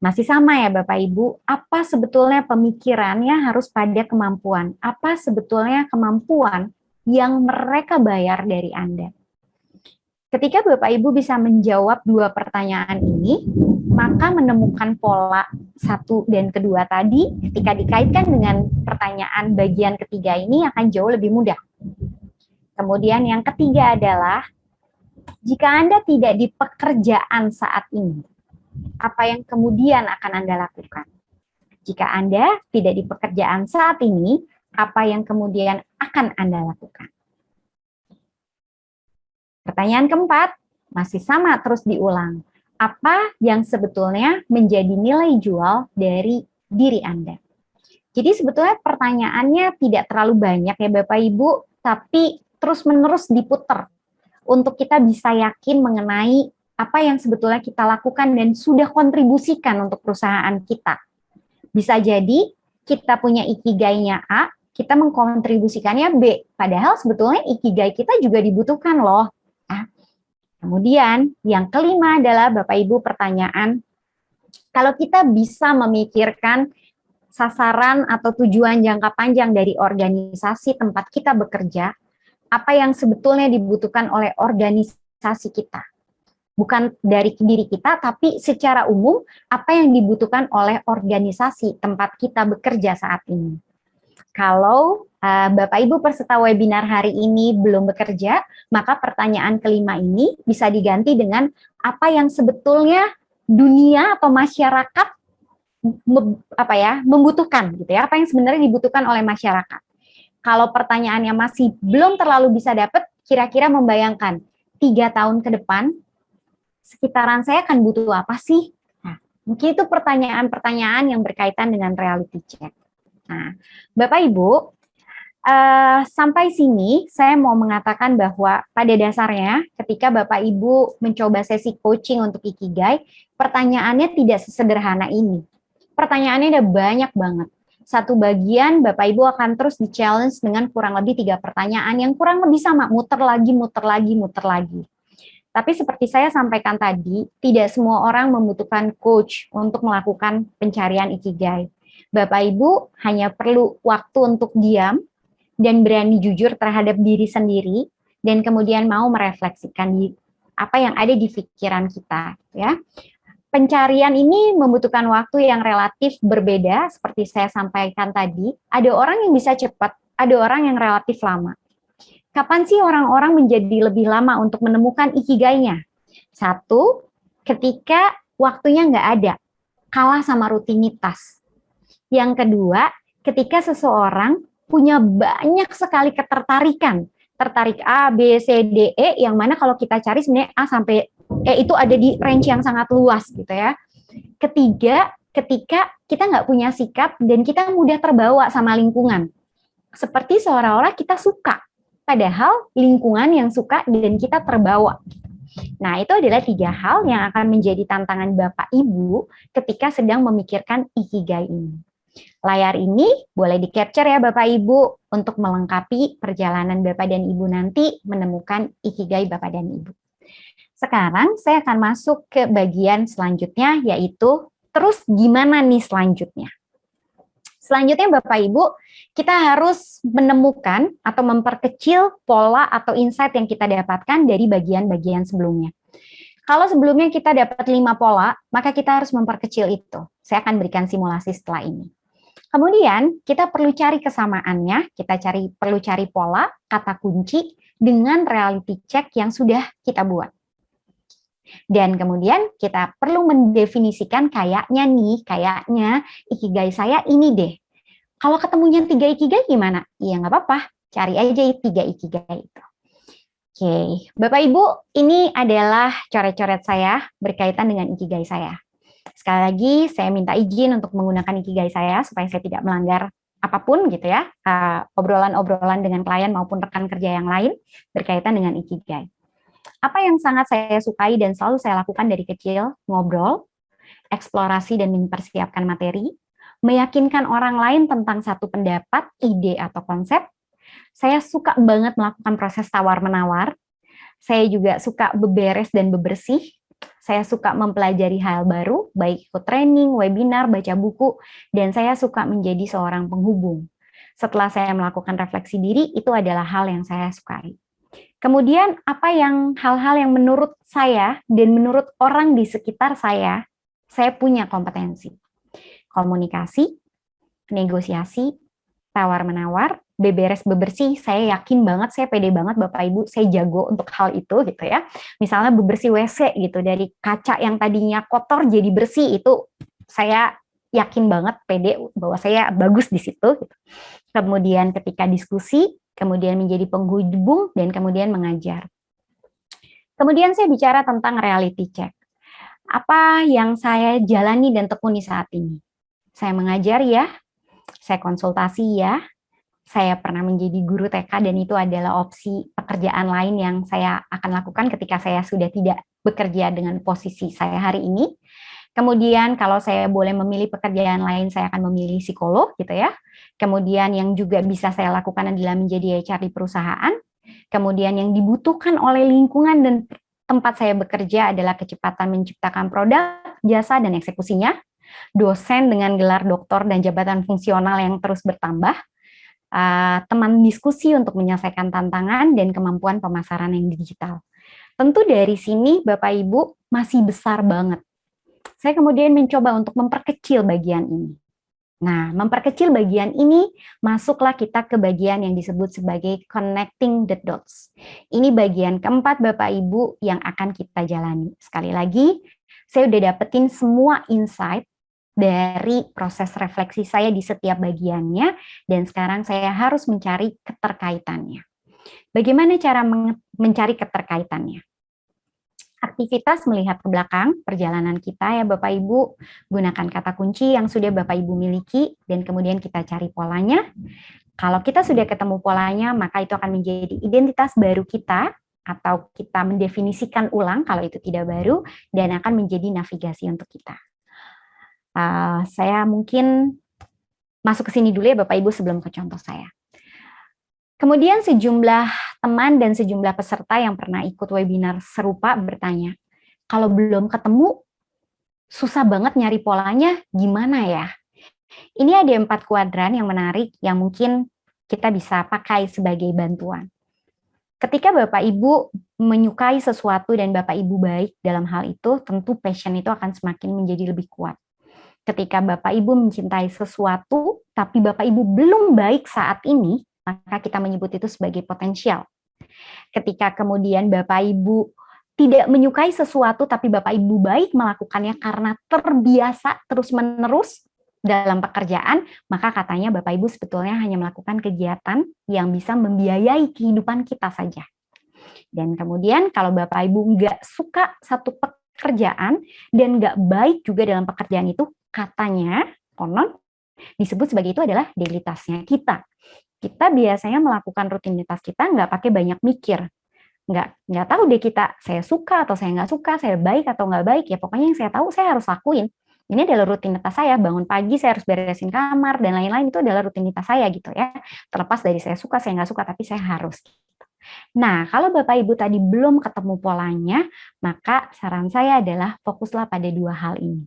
masih sama ya Bapak Ibu, apa sebetulnya pemikirannya harus pada kemampuan? Apa sebetulnya kemampuan yang mereka bayar dari Anda? Ketika Bapak Ibu bisa menjawab dua pertanyaan ini, maka menemukan pola satu dan kedua tadi, ketika dikaitkan dengan pertanyaan bagian ketiga ini akan jauh lebih mudah. Kemudian yang ketiga adalah, jika Anda tidak di pekerjaan saat ini, apa yang kemudian akan Anda lakukan? Jika Anda tidak di pekerjaan saat ini, apa yang kemudian akan Anda lakukan? Pertanyaan keempat, masih sama terus diulang. Apa yang sebetulnya menjadi nilai jual dari diri Anda? Jadi sebetulnya pertanyaannya tidak terlalu banyak ya Bapak Ibu, tapi terus-menerus diputar untuk kita bisa yakin mengenai apa yang sebetulnya kita lakukan dan sudah kontribusikan untuk perusahaan kita. Bisa jadi kita punya ikigai-nya A, kita mengkontribusikannya B, padahal sebetulnya ikigai kita juga dibutuhkan loh. Nah, kemudian yang kelima adalah Bapak Ibu pertanyaan, kalau kita bisa memikirkan sasaran atau tujuan jangka panjang dari organisasi tempat kita bekerja, apa yang sebetulnya dibutuhkan oleh organisasi kita? Bukan dari diri kita, tapi secara umum apa yang dibutuhkan oleh organisasi tempat kita bekerja saat ini. Kalau Bapak Ibu peserta webinar hari ini belum bekerja, maka pertanyaan kelima ini bisa diganti dengan apa yang sebetulnya dunia atau masyarakat membutuhkan gitu ya, apa yang sebenarnya dibutuhkan oleh masyarakat. Kalau pertanyaannya masih belum terlalu bisa dapat, kira-kira membayangkan 3 tahun ke depan sekitaran saya akan butuh apa sih? Nah, mungkin itu pertanyaan-pertanyaan yang berkaitan dengan reality check. Nah, Bapak Ibu, sampai sini saya mau mengatakan bahwa pada dasarnya ketika Bapak Ibu mencoba sesi coaching untuk Ikigai, pertanyaannya tidak sesederhana ini. Pertanyaannya ada banyak banget. Satu bagian Bapak Ibu akan terus di-challenge dengan kurang lebih 3 pertanyaan yang kurang lebih sama, muter lagi. Tapi seperti saya sampaikan tadi, tidak semua orang membutuhkan coach untuk melakukan pencarian Ikigai. Bapak Ibu hanya perlu waktu untuk diam dan berani jujur terhadap diri sendiri dan kemudian mau merefleksikan apa yang ada di pikiran kita, ya. Pencarian ini membutuhkan waktu yang relatif berbeda seperti saya sampaikan tadi. Ada orang yang bisa cepat, ada orang yang relatif lama. Kapan sih orang-orang menjadi lebih lama untuk menemukan ikigainya? Satu, ketika waktunya nggak ada, kalah sama rutinitas. Yang kedua, ketika seseorang punya banyak sekali ketertarikan, tertarik A, B, C, D, E, yang mana kalau kita cari sebenarnya A sampai E itu ada di range yang sangat luas gitu ya. Ketiga, ketika kita nggak punya sikap dan kita mudah terbawa sama lingkungan. Seperti seolah-olah kita suka, padahal lingkungan yang suka dan kita terbawa. Nah, itu adalah 3 hal yang akan menjadi tantangan Bapak Ibu ketika sedang memikirkan ikigai ini. Layar ini boleh di-capture ya Bapak Ibu untuk melengkapi perjalanan Bapak dan Ibu nanti menemukan ikigai Bapak dan Ibu. Sekarang saya akan masuk ke bagian selanjutnya, yaitu terus gimana nih selanjutnya. Selanjutnya Bapak Ibu, kita harus menemukan atau memperkecil pola atau insight yang kita dapatkan dari bagian-bagian sebelumnya. Kalau sebelumnya kita dapat 5 pola, maka kita harus memperkecil itu. Saya akan berikan simulasi setelah ini. Kemudian kita perlu cari kesamaannya, perlu cari pola, kata kunci dengan reality check yang sudah kita buat. Dan kemudian kita perlu mendefinisikan kayaknya ikigai saya ini deh. Kalau ketemunya 3 ikigai gimana? Ya nggak apa-apa, cari aja 3 ikigai itu. Oke, Bapak Ibu, ini adalah coret-coret saya berkaitan dengan ikigai saya. Sekali lagi, saya minta izin untuk menggunakan ikigai saya supaya saya tidak melanggar apapun gitu ya, obrolan-obrolan dengan klien maupun rekan kerja yang lain berkaitan dengan ikigai. Apa yang sangat saya sukai dan selalu saya lakukan dari kecil, ngobrol, eksplorasi dan mempersiapkan materi, meyakinkan orang lain tentang satu pendapat, ide, atau konsep. Saya suka banget melakukan proses tawar-menawar. Saya juga suka beberes dan bebersih. Saya suka mempelajari hal baru, baik ikut training, webinar, baca buku, dan saya suka menjadi seorang penghubung. Setelah saya melakukan refleksi diri, itu adalah hal yang saya sukai. Kemudian hal-hal yang menurut saya dan menurut orang di sekitar saya punya kompetensi. Komunikasi, negosiasi, tawar-menawar, beberes bebersih, saya yakin banget, saya pede banget Bapak Ibu, saya jago untuk hal itu gitu ya. Misalnya bebersih WC gitu, dari kaca yang tadinya kotor jadi bersih, itu saya yakin banget, pede bahwa saya bagus di situ. Gitu. Kemudian ketika diskusi, kemudian menjadi penghubung, dan kemudian mengajar. Kemudian saya bicara tentang reality check. Apa yang saya jalani dan tekuni saat ini? Saya mengajar ya, saya konsultasi ya, saya pernah menjadi guru TK dan itu adalah opsi pekerjaan lain yang saya akan lakukan ketika saya sudah tidak bekerja dengan posisi saya hari ini. Kemudian kalau saya boleh memilih pekerjaan lain, saya akan memilih psikolog gitu ya. Kemudian yang juga bisa saya lakukan adalah menjadi HR di perusahaan. Kemudian yang dibutuhkan oleh lingkungan dan tempat saya bekerja adalah kecepatan menciptakan produk, jasa, dan eksekusinya. Dosen dengan gelar doktor dan jabatan fungsional yang terus bertambah. Teman diskusi untuk menyelesaikan tantangan, dan kemampuan pemasaran yang digital. Tentu dari sini Bapak Ibu masih besar banget. Saya kemudian mencoba untuk memperkecil bagian ini. Nah, memperkecil bagian ini, masuklah kita ke bagian yang disebut sebagai connecting the dots. Ini bagian keempat Bapak Ibu yang akan kita jalani. Sekali lagi, saya udah dapetin semua insight dari proses refleksi saya di setiap bagiannya, dan sekarang saya harus mencari keterkaitannya. Bagaimana cara mencari keterkaitannya? Aktivitas melihat ke belakang perjalanan kita ya Bapak Ibu, gunakan kata kunci yang sudah Bapak Ibu miliki dan kemudian kita cari polanya. Kalau kita sudah ketemu polanya, maka itu akan menjadi identitas baru kita atau kita mendefinisikan ulang kalau itu tidak baru dan akan menjadi navigasi untuk kita. Saya mungkin masuk ke sini dulu ya Bapak Ibu sebelum ke contoh saya. Kemudian sejumlah teman dan sejumlah peserta yang pernah ikut webinar serupa bertanya, kalau belum ketemu, susah banget nyari polanya, gimana ya? Ini ada 4 kuadran yang menarik yang mungkin kita bisa pakai sebagai bantuan. Ketika Bapak Ibu menyukai sesuatu dan Bapak Ibu baik dalam hal itu, tentu passion itu akan semakin menjadi lebih kuat. Ketika Bapak Ibu mencintai sesuatu, tapi Bapak Ibu belum baik saat ini, maka kita menyebut itu sebagai potensial. Ketika kemudian Bapak Ibu tidak menyukai sesuatu, tapi Bapak Ibu baik melakukannya karena terbiasa terus-menerus, dalam pekerjaan, maka katanya Bapak Ibu sebetulnya hanya melakukan kegiatan yang bisa membiayai kehidupan kita saja. Dan kemudian kalau Bapak Ibu nggak suka satu pekerjaan dan nggak baik juga dalam pekerjaan itu, katanya konon disebut sebagai itu adalah daily task-nya kita. Kita biasanya melakukan rutinitas kita nggak pakai banyak mikir. Nggak tahu deh kita, saya suka atau saya nggak suka, saya baik atau nggak baik, ya pokoknya yang saya tahu saya harus lakuin. Ini adalah rutinitas saya, bangun pagi saya harus beresin kamar, dan lain-lain itu adalah rutinitas saya gitu ya. Terlepas dari saya suka, saya nggak suka, tapi saya harus. Nah, kalau Bapak Ibu tadi belum ketemu polanya, maka saran saya adalah fokuslah pada dua hal ini.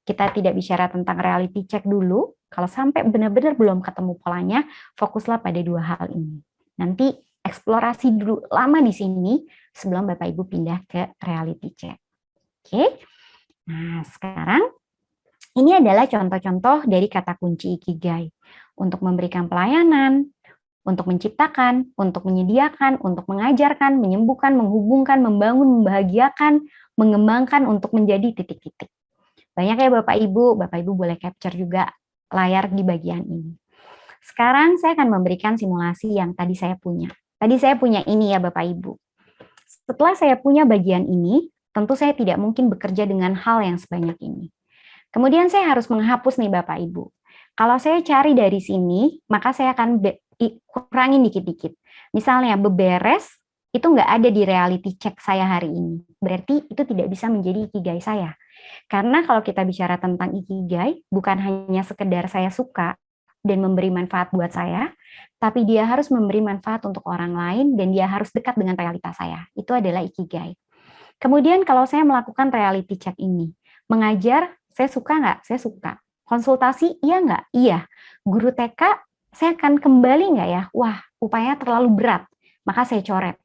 Kita tidak bicara tentang reality check dulu, kalau sampai benar-benar belum ketemu polanya, fokuslah pada dua hal ini. Nanti eksplorasi dulu lama di sini sebelum Bapak Ibu pindah ke reality check. Oke. Nah, sekarang ini adalah contoh-contoh dari kata kunci Ikigai. Untuk memberikan pelayanan, untuk menciptakan, untuk menyediakan, untuk mengajarkan, menyembuhkan, menghubungkan, membangun, membahagiakan, mengembangkan, untuk menjadi titik-titik. Banyak ya Bapak Ibu boleh capture juga layar di bagian ini. Sekarang saya akan memberikan simulasi yang tadi saya punya. Tadi saya punya ini ya Bapak Ibu. Setelah saya punya bagian ini, tentu saya tidak mungkin bekerja dengan hal yang sebanyak ini. Kemudian saya harus menghapus nih Bapak Ibu. Kalau saya cari dari sini, maka saya akan kurangin dikit-dikit. Misalnya beberes, itu nggak ada di reality check saya hari ini. Berarti itu tidak bisa menjadi ikigai saya. Karena kalau kita bicara tentang ikigai, bukan hanya sekedar saya suka dan memberi manfaat buat saya, tapi dia harus memberi manfaat untuk orang lain dan dia harus dekat dengan realitas saya. Itu adalah ikigai. Kemudian kalau saya melakukan reality check ini, mengajar, saya suka nggak? Saya suka. Konsultasi, iya nggak? Iya. Guru TK, saya akan kembali nggak ya? Wah, upaya terlalu berat, maka saya coret.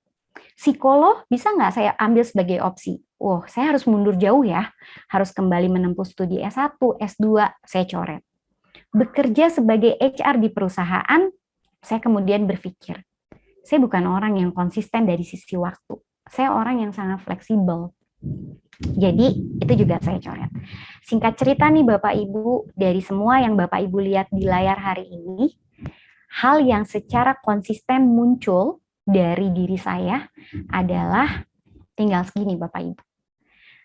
Psikolog, bisa nggak saya ambil sebagai opsi? Wah, saya harus mundur jauh ya. Harus kembali menempuh studi S1, S2, saya coret. Bekerja sebagai HR di perusahaan, saya kemudian berpikir, saya bukan orang yang konsisten dari sisi waktu. Saya orang yang sangat fleksibel. Jadi, itu juga saya coret. Singkat cerita nih Bapak Ibu, dari semua yang Bapak Ibu lihat di layar hari ini, hal yang secara konsisten muncul dari diri saya adalah tinggal segini Bapak Ibu.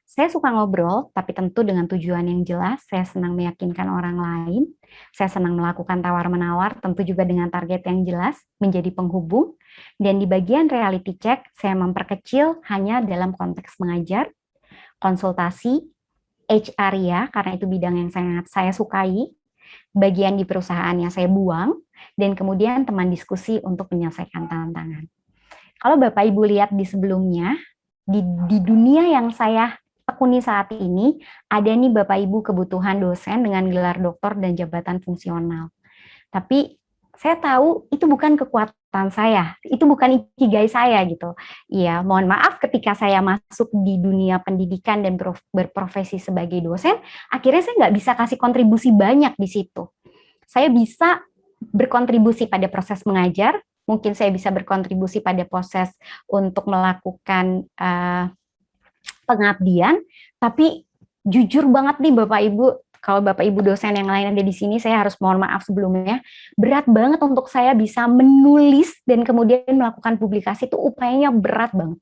Saya suka ngobrol, tapi tentu dengan tujuan yang jelas. Saya senang meyakinkan orang lain. Saya senang melakukan tawar-menawar, tentu juga dengan target yang jelas, menjadi penghubung. Dan di bagian reality check, saya memperkecil hanya dalam konteks mengajar, konsultasi, HR ya, karena itu bidang yang sangat saya sukai. Bagian di perusahaan yang saya buang, dan kemudian teman diskusi untuk menyelesaikan tantangan. Kalau Bapak Ibu lihat di sebelumnya, di dunia yang saya tekuni saat ini, ada nih Bapak Ibu kebutuhan dosen dengan gelar doktor dan jabatan fungsional. Tapi saya tahu itu bukan kekuatan saya, itu bukan ikigai saya gitu. Iya, mohon maaf ketika saya masuk di dunia pendidikan dan berprofesi sebagai dosen, akhirnya saya nggak bisa kasih kontribusi banyak di situ. Saya bisa berkontribusi pada proses mengajar, mungkin saya bisa berkontribusi pada proses untuk melakukan pengabdian, tapi jujur banget nih Bapak Ibu, kalau Bapak Ibu dosen yang lain ada di sini, saya harus mohon maaf sebelumnya, berat banget untuk saya bisa menulis dan kemudian melakukan publikasi, itu upayanya berat banget.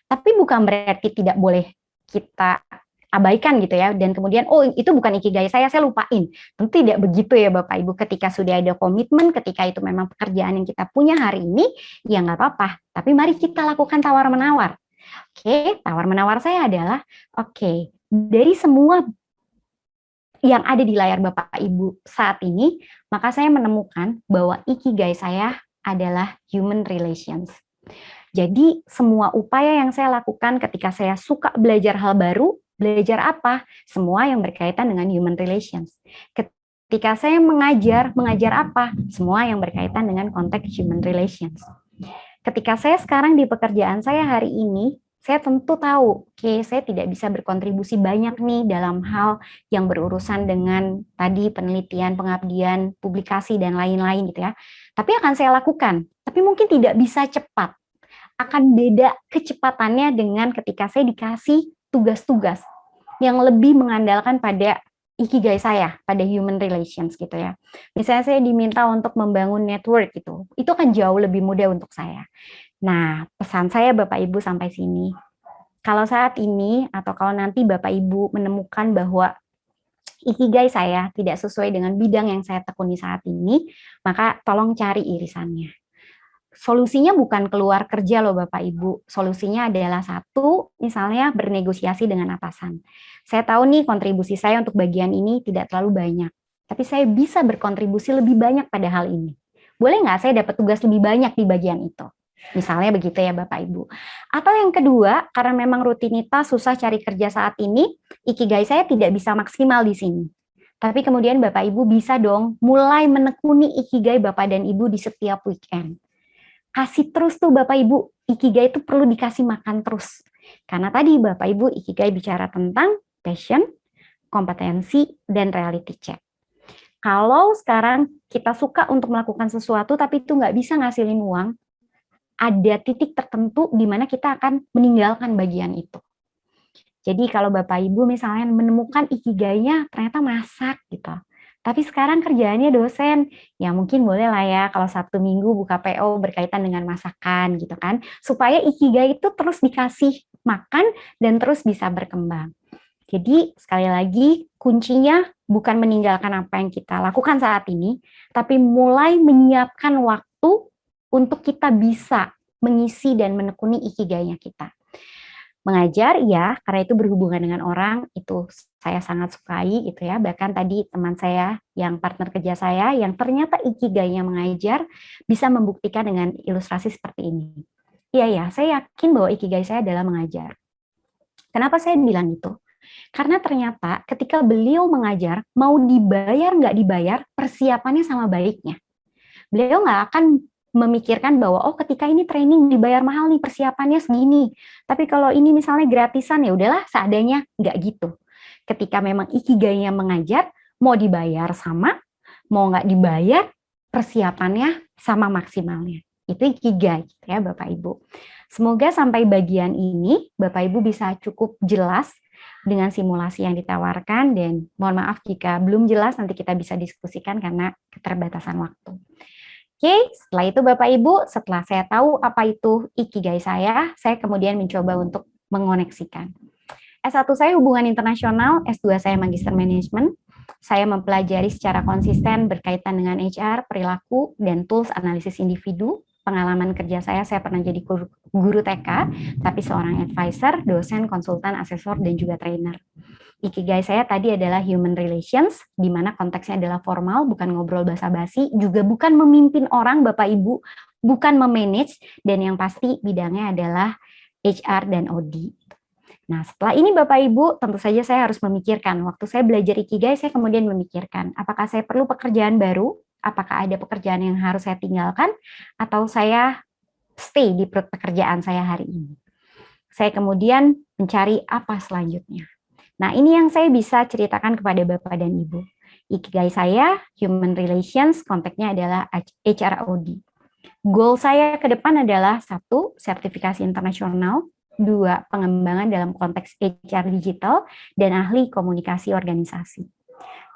Tapi bukan berarti tidak boleh kita abaikan gitu ya, dan kemudian oh itu bukan ikigai saya lupain. Tentu tidak begitu ya Bapak Ibu, ketika sudah ada komitmen, ketika itu memang pekerjaan yang kita punya hari ini, ya nggak apa-apa, tapi mari kita lakukan tawar-menawar. Oke, tawar-menawar saya adalah, oke, dari semua yang ada di layar Bapak Ibu saat ini, maka saya menemukan bahwa ikigai saya adalah human relations. Jadi semua upaya yang saya lakukan ketika saya suka belajar hal baru, belajar apa? Semua yang berkaitan dengan human relations. Ketika saya mengajar apa? Semua yang berkaitan dengan konteks human relations. Ketika saya sekarang di pekerjaan saya hari ini, saya tentu tahu, oke, saya tidak bisa berkontribusi banyak nih dalam hal yang berurusan dengan tadi penelitian, pengabdian, publikasi, dan lain-lain gitu ya. Tapi akan saya lakukan, tapi mungkin tidak bisa cepat. Akan beda kecepatannya dengan ketika saya dikasih tugas-tugas yang lebih mengandalkan pada ikigai saya pada human relations gitu ya. Misalnya saya diminta untuk membangun network gitu, itu kan jauh lebih mudah untuk saya. Nah, pesan saya Bapak Ibu sampai sini, kalau saat ini atau kalau nanti Bapak Ibu menemukan bahwa ikigai saya tidak sesuai dengan bidang yang saya tekuni saat ini, maka tolong cari irisannya. Solusinya bukan keluar kerja loh Bapak Ibu. Solusinya adalah satu, misalnya bernegosiasi dengan atasan. Saya tahu nih kontribusi saya untuk bagian ini tidak terlalu banyak, tapi saya bisa berkontribusi lebih banyak pada hal ini. Boleh nggak saya dapat tugas lebih banyak di bagian itu? Misalnya begitu ya Bapak Ibu. Atau yang kedua, karena memang rutinitas susah cari kerja saat ini, ikigai saya tidak bisa maksimal di sini. Tapi kemudian Bapak Ibu bisa dong mulai menekuni ikigai Bapak dan Ibu di setiap weekend. Kasih terus tuh Bapak Ibu, ikigai itu perlu dikasih makan terus. Karena tadi Bapak Ibu ikigai bicara tentang passion, kompetensi, dan reality check. Kalau sekarang kita suka untuk melakukan sesuatu tapi itu nggak bisa ngasilin uang, ada titik tertentu di mana kita akan meninggalkan bagian itu. Jadi kalau Bapak Ibu misalnya menemukan ikigainya ternyata masak gitu. Tapi sekarang kerjaannya dosen, ya mungkin boleh lah ya kalau Sabtu Minggu buka PO berkaitan dengan masakan gitu kan, supaya ikigai itu terus dikasih makan dan terus bisa berkembang. Jadi sekali lagi kuncinya bukan meninggalkan apa yang kita lakukan saat ini, tapi mulai menyiapkan waktu untuk kita bisa mengisi dan menekuni ikigainya kita. Mengajar ya, karena itu berhubungan dengan orang, itu saya sangat sukai gitu ya. Bahkan tadi teman saya yang partner kerja saya yang ternyata ikigainya mengajar bisa membuktikan dengan ilustrasi seperti ini. Iya ya, saya yakin bahwa ikigai saya adalah mengajar. Kenapa saya bilang itu? Karena ternyata ketika beliau mengajar, mau dibayar nggak dibayar, persiapannya sama baiknya. Beliau nggak akan memikirkan bahwa oh ketika ini training dibayar mahal nih persiapannya segini. Tapi kalau ini misalnya gratisan ya udahlah seadanya, nggak gitu. Ketika memang ikigainya mengajar, mau dibayar sama, mau nggak dibayar, persiapannya sama maksimalnya. Itu ikigai gitu ya Bapak Ibu. Semoga sampai bagian ini Bapak Ibu bisa cukup jelas dengan simulasi yang ditawarkan dan mohon maaf jika belum jelas nanti kita bisa diskusikan karena keterbatasan waktu. Oke, setelah itu Bapak Ibu, setelah saya tahu apa itu ikigai saya kemudian mencoba untuk mengoneksikan. S1 saya hubungan internasional, S2 saya magister manajemen. Saya mempelajari secara konsisten berkaitan dengan HR, perilaku, dan tools analisis individu. Pengalaman kerja saya pernah jadi guru TK, tapi seorang advisor, dosen, konsultan, asesor, dan juga trainer. Ikigai saya tadi adalah human relations, di mana konteksnya adalah formal, bukan ngobrol basa-basi, juga bukan memimpin orang, Bapak Ibu, bukan memanage, dan yang pasti bidangnya adalah HR dan OD. Nah, setelah ini Bapak Ibu, tentu saja saya harus memikirkan. Waktu saya belajar ikigai, saya kemudian memikirkan, apakah saya perlu pekerjaan baru, apakah ada pekerjaan yang harus saya tinggalkan, atau saya stay di pekerjaan saya hari ini. Saya kemudian mencari apa selanjutnya. Nah, ini yang saya bisa ceritakan kepada Bapak dan Ibu. Ikigai saya, human relations, konteksnya adalah HROD. Goal saya ke depan adalah 1, sertifikasi internasional, 2, pengembangan dalam konteks HR digital, dan ahli komunikasi organisasi.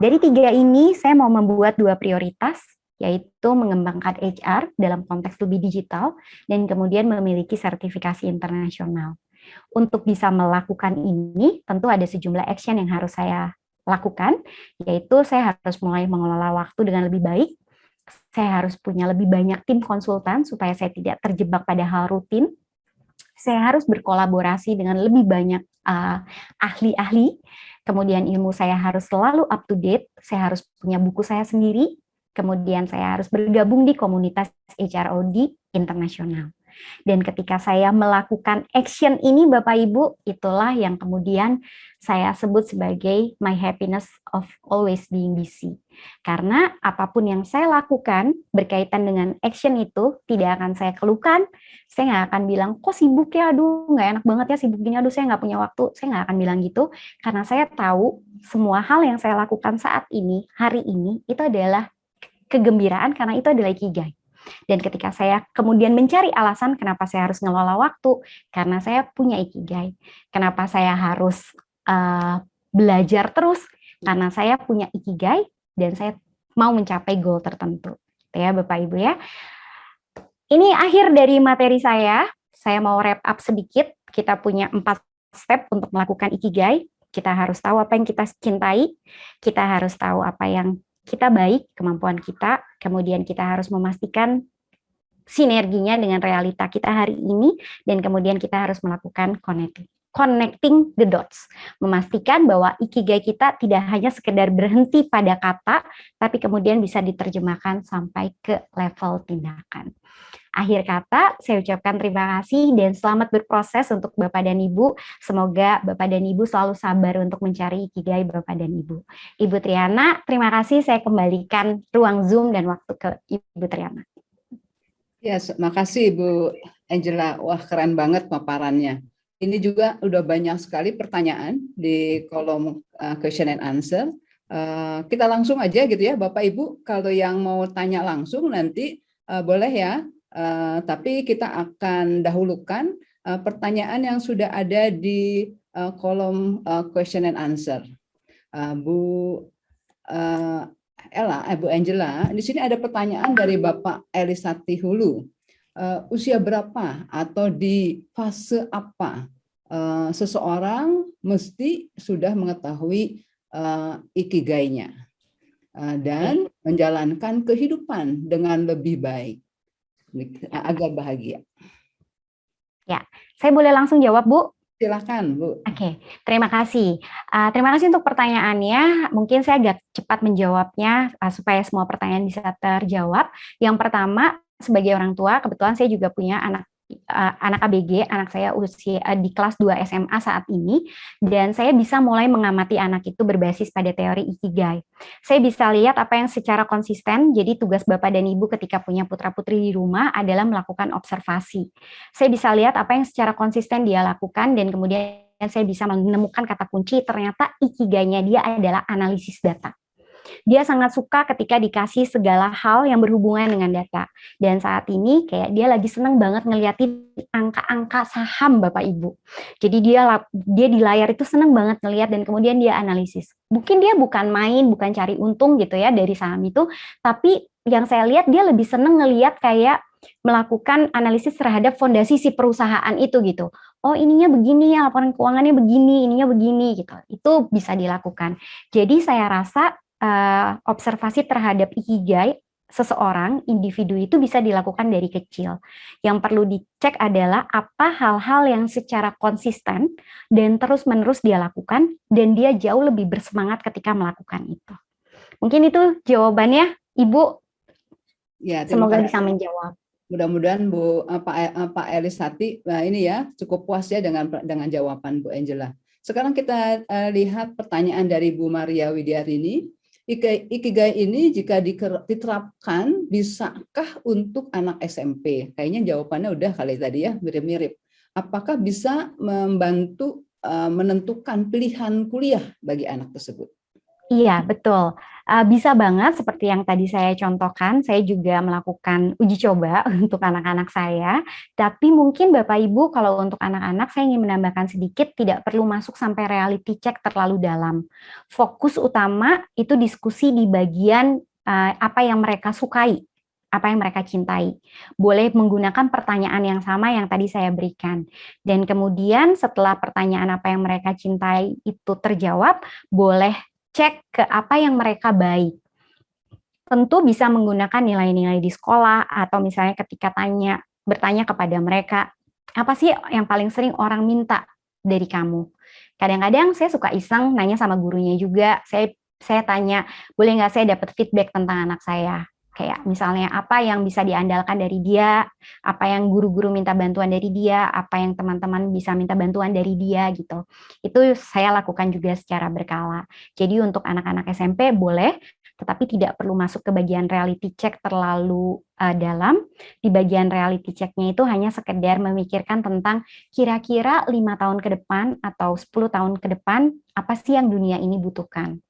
Dari 3 ini, saya mau membuat 2 prioritas, yaitu mengembangkan HR dalam konteks lebih digital, dan kemudian memiliki sertifikasi internasional. Untuk bisa melakukan ini, tentu ada sejumlah action yang harus saya lakukan, yaitu saya harus mulai mengelola waktu dengan lebih baik, saya harus punya lebih banyak tim konsultan supaya saya tidak terjebak pada hal rutin, saya harus berkolaborasi dengan lebih banyak ahli-ahli, kemudian ilmu saya harus selalu up to date, saya harus punya buku saya sendiri, kemudian saya harus bergabung di komunitas HROD internasional. Dan ketika saya melakukan action ini Bapak Ibu, itulah yang kemudian saya sebut sebagai my happiness of always being busy. Karena apapun yang saya lakukan berkaitan dengan action itu tidak akan saya keluhkan, saya nggak akan bilang, kok sibuk ya, aduh nggak enak banget ya sibuk gini, aduh saya nggak punya waktu, saya nggak akan bilang gitu, karena saya tahu semua hal yang saya lakukan saat ini, hari ini, itu adalah kegembiraan karena itu adalah ikigai. Dan ketika saya kemudian mencari alasan kenapa saya harus ngelola waktu, karena saya punya ikigai. Kenapa saya harus belajar terus, karena saya punya ikigai dan saya mau mencapai goal tertentu. Ya Bapak Ibu ya. Ini akhir dari materi saya. Saya mau wrap up sedikit. Kita punya 4 step untuk melakukan ikigai. Kita harus tahu apa yang kita cintai, kita harus tahu apa yang kita baik, kemampuan kita, kemudian kita harus memastikan sinerginya dengan realita kita hari ini, dan kemudian kita harus melakukan connecting the dots, memastikan bahwa ikigai kita tidak hanya sekedar berhenti pada kata, tapi kemudian bisa diterjemahkan sampai ke level tindakan. Akhir kata, saya ucapkan terima kasih dan selamat berproses untuk Bapak dan Ibu. Semoga Bapak dan Ibu selalu sabar untuk mencari ikigai Bapak dan Ibu. Ibu Triana, terima kasih. Saya kembalikan ruang Zoom dan waktu ke Ibu Triana. Ya, makasih Ibu Angela. Wah, keren banget paparannya. Ini juga udah banyak sekali pertanyaan di kolom question and answer. Kita langsung aja gitu ya, Bapak Ibu. Kalau yang mau tanya langsung nanti boleh ya. Tapi kita akan dahulukan pertanyaan yang sudah ada di kolom question and answer. Bu Bu Angela, di sini ada pertanyaan dari Bapak Elisati Hulu. Usia berapa atau di fase apa seseorang mesti sudah mengetahui ikigainya dan menjalankan kehidupan dengan lebih baik agar bahagia? Ya, saya boleh langsung jawab, Bu? Silakan, Bu. Oke, terima kasih. Terima kasih untuk pertanyaannya. Mungkin saya agak cepat menjawabnya supaya semua pertanyaan bisa terjawab. Yang pertama, sebagai orang tua, kebetulan saya juga punya anak ABG, anak saya usia di kelas 2 SMA saat ini, dan saya bisa mulai mengamati anak itu berbasis pada teori ikigai. Saya bisa lihat apa yang secara konsisten, jadi tugas Bapak dan Ibu ketika punya putra-putri di rumah adalah melakukan observasi. Saya bisa lihat apa yang secara konsisten dia lakukan, dan kemudian saya bisa menemukan kata kunci, ternyata ikigainya dia adalah analisis data. Dia sangat suka ketika dikasih segala hal yang berhubungan dengan data. Dan saat ini kayak dia lagi seneng banget ngeliatin angka-angka saham Bapak Ibu. Jadi dia di layar itu seneng banget ngeliat dan kemudian dia analisis. Mungkin dia bukan main, bukan cari untung gitu ya dari saham itu, tapi yang saya lihat dia lebih seneng ngeliat kayak melakukan analisis terhadap fondasi si perusahaan itu gitu. Oh ininya begini ya, laporan keuangannya begini, ininya begini gitu. Itu bisa dilakukan. Jadi saya rasa observasi terhadap ikigai seseorang, individu itu bisa dilakukan dari kecil. Yang perlu dicek adalah apa hal-hal yang secara konsisten dan terus-menerus dia lakukan, dan dia jauh lebih bersemangat ketika melakukan itu. Mungkin itu jawabannya, Ibu. Ya, semoga bisa menjawab. Mudah-mudahan Pak Elisati, nah ini ya cukup puas ya dengan jawaban Bu Angela. Sekarang kita lihat pertanyaan dari Bu Maria Widyarini. Ikigai ini jika diterapkan bisakah untuk anak SMP? Kayaknya jawabannya udah kali tadi ya, mirip-mirip. Apakah bisa membantu menentukan pilihan kuliah bagi anak tersebut? Iya, betul. Bisa banget seperti yang tadi saya contohkan, saya juga melakukan uji coba untuk anak-anak saya, tapi mungkin Bapak Ibu kalau untuk anak-anak saya ingin menambahkan sedikit, tidak perlu masuk sampai reality check terlalu dalam. Fokus utama itu diskusi di bagian apa yang mereka sukai, apa yang mereka cintai. Boleh menggunakan pertanyaan yang sama yang tadi saya berikan. Dan kemudian setelah pertanyaan apa yang mereka cintai itu terjawab, boleh cek ke apa yang mereka baik. Tentu bisa menggunakan nilai-nilai di sekolah atau misalnya ketika bertanya kepada mereka, apa sih yang paling sering orang minta dari kamu? Kadang-kadang saya suka iseng nanya sama gurunya juga, saya tanya, boleh nggak saya dapat feedback tentang anak saya? Kayak misalnya apa yang bisa diandalkan dari dia, apa yang guru-guru minta bantuan dari dia, apa yang teman-teman bisa minta bantuan dari dia gitu. Itu saya lakukan juga secara berkala. Jadi untuk anak-anak SMP boleh, tetapi tidak perlu masuk ke bagian reality check terlalu dalam. Di bagian reality check-nya itu hanya sekedar memikirkan tentang kira-kira 5 tahun ke depan atau 10 tahun ke depan, apa sih yang dunia ini butuhkan?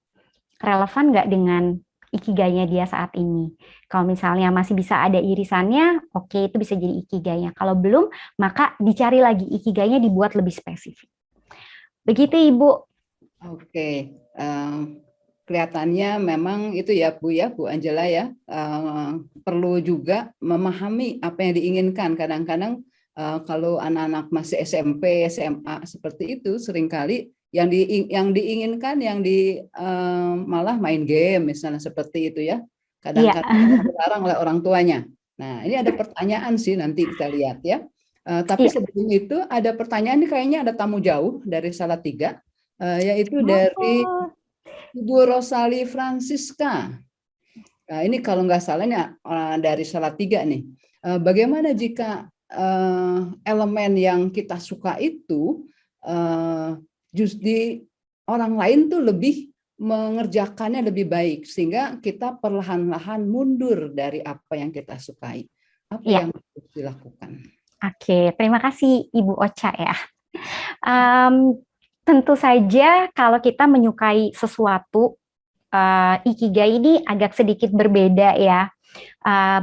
Relevan nggak dengan ikigainya dia saat ini. Kalau misalnya masih bisa ada irisannya, oke, itu bisa jadi ikigainya. Kalau belum, maka dicari lagi ikigainya, dibuat lebih spesifik. Begitu, Ibu. Oke. kelihatannya memang itu ya Bu Angela ya, perlu juga memahami apa yang diinginkan. Kadang-kadang kalau anak-anak masih SMP, SMA seperti itu, seringkali yang diinginkan malah main game misalnya seperti itu ya. Iya. Kadang-kadang dilarang oleh orang tuanya. Nah, ini ada pertanyaan sih, nanti kita lihat ya. Tapi Iya. sebelum itu ada pertanyaan, ini kayaknya ada tamu jauh dari Salatiga, yaitu dari Oh. Ibu Rosali Francisca. Nah, ini kalau nggak salahnya dari Salatiga nih. Bagaimana jika elemen yang kita suka itu justru orang lain tuh lebih mengerjakannya lebih baik, sehingga kita perlahan-lahan mundur dari apa yang kita sukai. Apa Iya. yang harus dilakukan? Oke, terima kasih Ibu Ocha ya. Tentu saja kalau kita menyukai sesuatu, ikigai ini agak sedikit berbeda ya.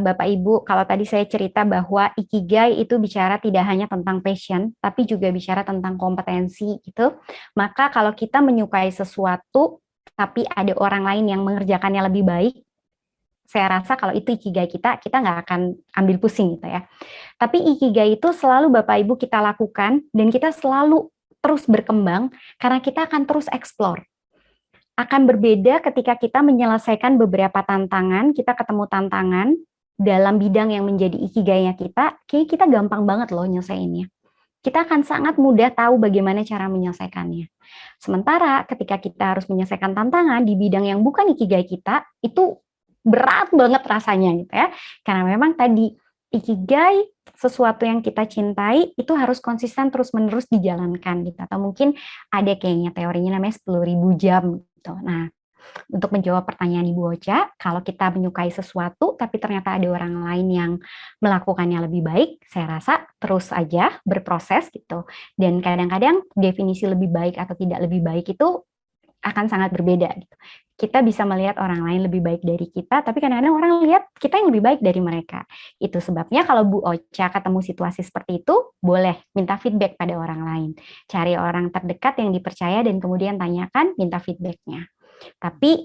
Bapak Ibu, kalau tadi saya cerita bahwa ikigai itu bicara tidak hanya tentang passion, tapi juga bicara tentang kompetensi gitu. Maka kalau kita menyukai sesuatu, tapi ada orang lain yang mengerjakannya lebih baik, saya rasa kalau itu ikigai kita nggak akan ambil pusing gitu ya. Tapi ikigai itu selalu Bapak Ibu kita lakukan, dan kita selalu terus berkembang, karena kita akan terus explore. Akan berbeda ketika kita menyelesaikan beberapa tantangan, kita ketemu tantangan dalam bidang yang menjadi ikigainya kita, kayaknya kita gampang banget loh nyelesainnya. Kita akan sangat mudah tahu bagaimana cara menyelesaikannya. Sementara ketika kita harus menyelesaikan tantangan di bidang yang bukan ikigai kita, itu berat banget rasanya gitu ya. Karena memang tadi ikigai, sesuatu yang kita cintai itu harus konsisten terus-menerus dijalankan gitu. Atau mungkin ada kayaknya teorinya namanya 10.000 jam gitu. Nah, untuk menjawab pertanyaan Ibu Ocha, kalau kita menyukai sesuatu tapi ternyata ada orang lain yang melakukannya lebih baik, saya rasa terus aja berproses gitu. Dan kadang-kadang definisi lebih baik atau tidak lebih baik itu akan sangat berbeda gitu. Kita bisa melihat orang lain lebih baik dari kita, tapi kadang-kadang orang lihat kita yang lebih baik dari mereka. Itu sebabnya kalau Bu Ocha ketemu situasi seperti itu, boleh minta feedback pada orang lain. Cari orang terdekat yang dipercaya dan kemudian tanyakan, minta feedbacknya. Tapi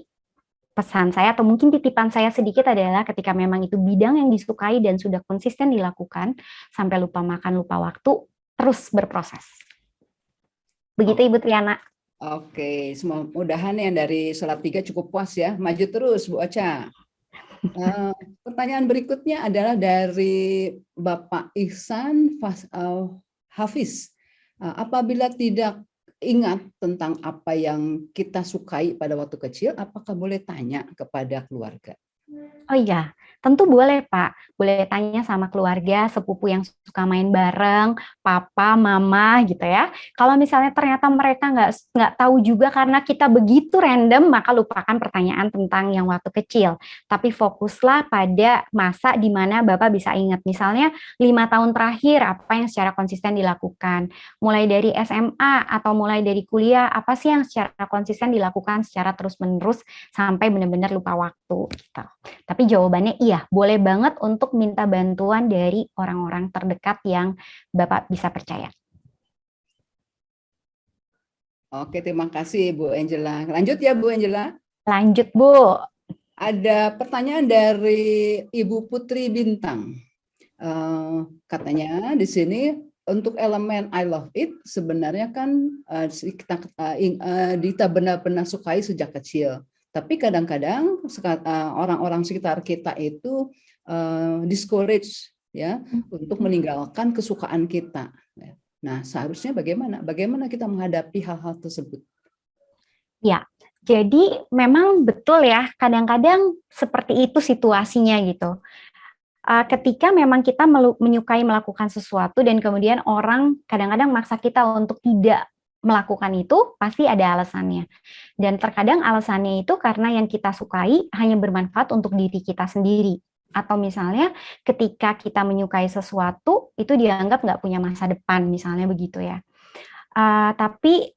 pesan saya atau mungkin titipan saya sedikit adalah ketika memang itu bidang yang disukai dan sudah konsisten dilakukan, sampai lupa makan, lupa waktu, terus berproses. Begitu Ibu Triana. Oke, mudah-mudahan yang dari Salatiga cukup puas ya. Maju terus, Bu Ocha. Pertanyaan berikutnya adalah dari Bapak Ihsan Hafiz. Apabila tidak ingat tentang apa yang kita sukai pada waktu kecil, apakah boleh tanya kepada keluarga? Oh iya, tentu boleh Pak. Boleh tanya sama keluarga, sepupu yang suka main bareng, papa, mama gitu ya. Kalau misalnya ternyata mereka nggak tahu juga karena kita begitu random, maka lupakan pertanyaan tentang yang waktu kecil. Tapi fokuslah pada masa di mana Bapak bisa ingat. Misalnya 5 tahun terakhir, apa yang secara konsisten dilakukan. Mulai dari SMA atau mulai dari kuliah, apa sih yang secara konsisten dilakukan secara terus-menerus sampai benar-benar lupa waktu gitu. Tapi jawabannya iya, boleh banget untuk minta bantuan dari orang-orang terdekat yang Bapak bisa percaya. Oke, terima kasih Bu Angela. Lanjut ya Bu Angela. Lanjut Bu. Ada pertanyaan dari Ibu Putri Bintang. Katanya di sini untuk elemen I love it sebenarnya kan kita benar-benar sukai sejak kecil. Tapi kadang-kadang orang-orang sekitar kita itu discourage ya untuk meninggalkan kesukaan kita. Nah, seharusnya bagaimana? Bagaimana kita menghadapi hal-hal tersebut? Ya, jadi memang betul ya, kadang-kadang seperti itu situasinya gitu. Ketika memang kita menyukai melakukan sesuatu dan kemudian orang kadang-kadang maksa kita untuk tidak melakukan itu, pasti ada alasannya. Dan terkadang alasannya itu karena yang kita sukai hanya bermanfaat untuk diri kita sendiri. Atau misalnya ketika kita menyukai sesuatu, itu dianggap nggak punya masa depan, misalnya begitu ya. Tapi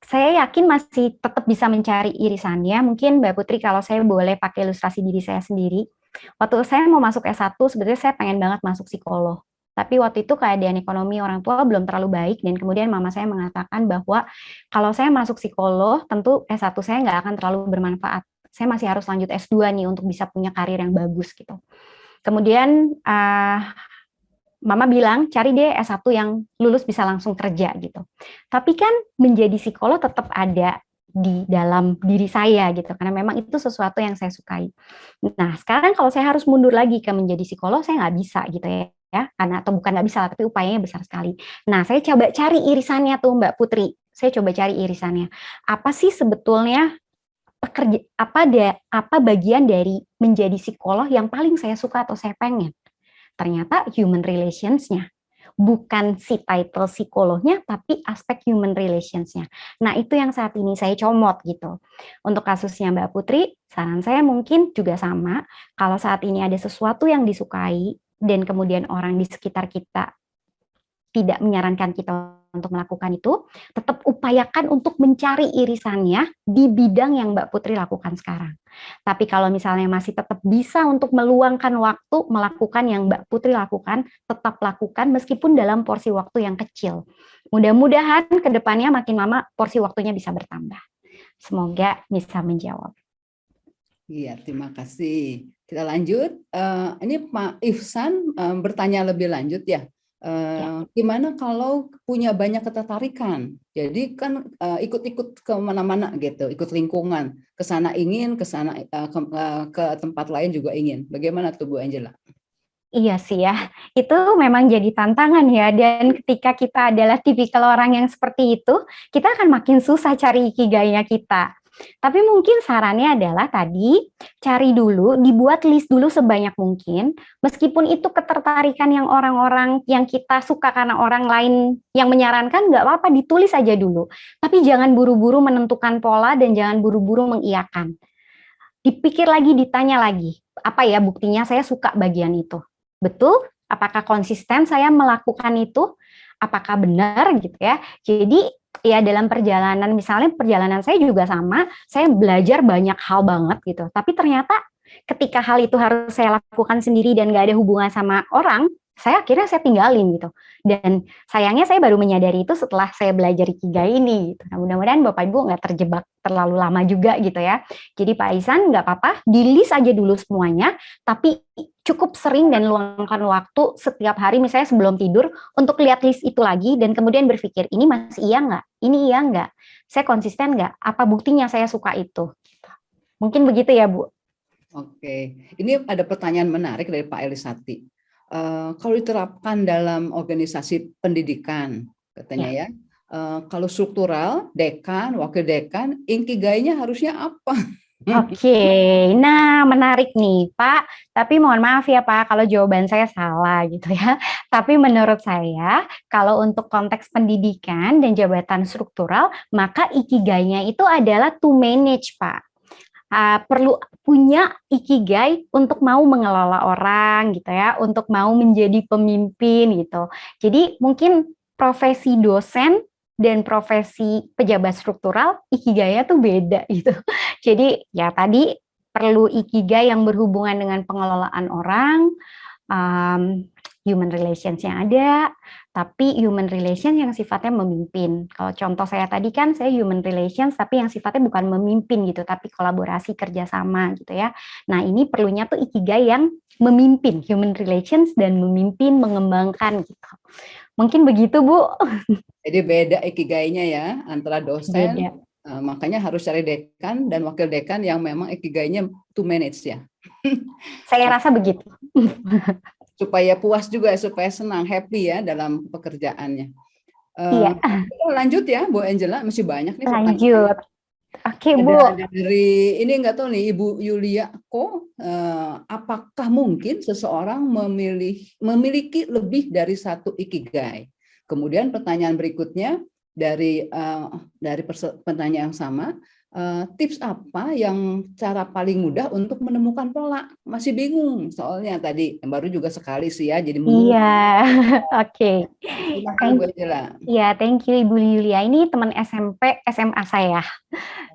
saya yakin masih tetap bisa mencari irisannya. Mungkin Mbak Putri kalau saya boleh pakai ilustrasi diri saya sendiri. Waktu saya mau masuk S1, sebetulnya saya pengen banget masuk psikolog. Tapi waktu itu keadaan ekonomi orang tua belum terlalu baik, dan kemudian mama saya mengatakan bahwa kalau saya masuk psikolog, tentu S1 saya nggak akan terlalu bermanfaat. Saya masih harus lanjut S2 nih untuk bisa punya karir yang bagus gitu. Kemudian Mama bilang cari deh S1 yang lulus bisa langsung kerja gitu. Tapi kan menjadi psikolog tetap ada di dalam diri saya gitu, karena memang itu sesuatu yang saya sukai. Nah, sekarang kalau saya harus mundur lagi ke menjadi psikolog, saya nggak bisa gitu ya, karena atau bukan nggak bisa, tapi upayanya besar sekali. Nah, saya coba cari irisannya tuh Mbak Putri. Saya coba cari irisannya. Apa sih sebetulnya apa bagian dari menjadi psikolog yang paling saya suka atau saya pengen? Ternyata human relations-nya. Bukan si title psikolognya, tapi aspek human relations-nya. Nah, itu yang saat ini saya comot gitu. Untuk kasusnya Mbak Putri, saran saya mungkin juga sama. Kalau saat ini ada sesuatu yang disukai, dan kemudian orang di sekitar kita tidak menyarankan kita untuk melakukan itu, tetap upayakan untuk mencari irisannya di bidang yang Mbak Putri lakukan sekarang. Tapi kalau misalnya masih tetap bisa untuk meluangkan waktu melakukan yang Mbak Putri lakukan, tetap lakukan meskipun dalam porsi waktu yang kecil. Mudah-mudahan ke depannya makin lama porsi waktunya bisa bertambah. Semoga bisa menjawab. Iya, terima kasih. Kita lanjut. Ini Pak Ihsan bertanya lebih lanjut ya. Gimana kalau punya banyak ketertarikan? Jadi kan ikut-ikut ke mana-mana gitu, ikut lingkungan, ke sana ingin, ke sana ke tempat lain juga ingin. Bagaimana tuh Bu Angela? Iya sih ya, itu memang jadi tantangan ya, dan ketika kita adalah tipikal orang yang seperti itu, kita akan makin susah cari ikigainya kita. Tapi mungkin sarannya adalah tadi, cari dulu, dibuat list dulu sebanyak mungkin, meskipun itu ketertarikan yang orang-orang yang kita suka karena orang lain yang menyarankan, nggak apa-apa, ditulis aja dulu. Tapi jangan buru-buru menentukan pola dan jangan buru-buru mengiyakan. Dipikir lagi, ditanya lagi, apa ya buktinya saya suka bagian itu? Betul? Apakah konsisten saya melakukan itu? Apakah benar gitu ya? Jadi ya dalam perjalanan, misalnya perjalanan saya juga sama, saya belajar banyak hal banget gitu. Tapi ternyata ketika hal itu harus saya lakukan sendiri dan nggak ada hubungan sama orang, saya akhirnya saya tinggalin gitu. Dan sayangnya saya baru menyadari itu setelah saya belajar Ikigai ini gitu. Nah, mudah-mudahan Bapak Ibu nggak terjebak terlalu lama juga gitu ya. Jadi Pak Ihsan nggak apa-apa, di-list aja dulu semuanya, tapi cukup sering dan luangkan waktu setiap hari misalnya sebelum tidur untuk lihat list itu lagi dan kemudian berpikir, ini masih iya nggak? Ini iya nggak? Saya konsisten nggak? Apa buktinya saya suka itu? Mungkin begitu ya Bu. Oke, ini ada pertanyaan menarik dari Pak Elisati. Kalau diterapkan dalam organisasi pendidikan, katanya ya, kalau struktural, dekan, wakil dekan, inkigainya harusnya apa? Oke, nah menarik nih Pak, tapi mohon maaf ya Pak kalau jawaban saya salah gitu ya. Tapi menurut saya, kalau untuk konteks pendidikan dan jabatan struktural, maka ikigainya itu adalah to manage Pak. Perlu punya ikigai untuk mau mengelola orang gitu ya, untuk mau menjadi pemimpin gitu. Jadi mungkin profesi dosen dan profesi pejabat struktural ikigainya tuh beda gitu. Jadi ya tadi perlu ikigai yang berhubungan dengan pengelolaan orang, human relations yang ada, tapi human relations yang sifatnya memimpin. Kalau contoh saya tadi kan saya human relations, tapi yang sifatnya bukan memimpin gitu, tapi kolaborasi kerjasama gitu ya. Nah ini perlunya tuh ikigai yang memimpin, human relations dan memimpin, mengembangkan gitu. Mungkin begitu Bu. Jadi beda ikigainya ya antara dosen, Beda. makanya harus cari dekan dan wakil dekan yang memang ikigainya to manage ya. Saya rasa begitu. Supaya puas juga, supaya senang, happy ya dalam pekerjaannya. Iya. Lanjut ya, Bu Angela, masih banyak nih pertanyaan. Lanjut. Oke, Bu. Ada dari ini nggak tahu nih Ibu Yulia kok apakah mungkin seseorang memiliki lebih dari satu ikigai? Kemudian pertanyaan berikutnya dari pertanyaan yang sama, tips apa yang cara paling mudah untuk menemukan pola? Masih bingung soalnya tadi baru juga sekali sih ya, jadi menunggu. Iya, oke. Iya, thank you Ibu Yulia. Ini teman SMP, SMA saya.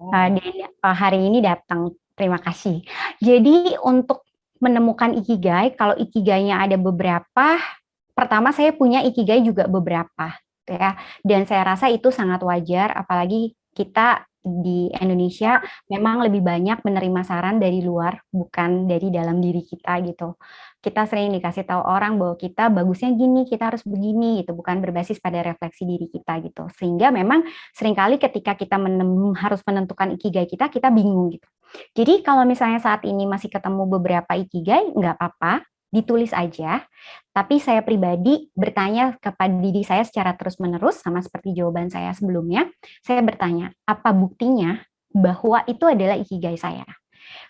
Dan hari ini datang. Terima kasih. Jadi untuk menemukan ikigai, kalau ikigainya ada beberapa, pertama saya punya ikigai juga beberapa, ya. Dan saya rasa itu sangat wajar, apalagi kita di Indonesia memang lebih banyak menerima saran dari luar, bukan dari dalam diri kita gitu. Kita sering dikasih tahu orang bahwa kita bagusnya gini, kita harus begini gitu, bukan berbasis pada refleksi diri kita gitu. Sehingga memang seringkali ketika kita harus menentukan ikigai kita bingung gitu. Jadi kalau misalnya saat ini masih ketemu beberapa ikigai, nggak apa-apa, ditulis aja, tapi saya pribadi bertanya kepada diri saya secara terus-menerus, sama seperti jawaban saya sebelumnya, saya bertanya, apa buktinya bahwa itu adalah ikigai saya?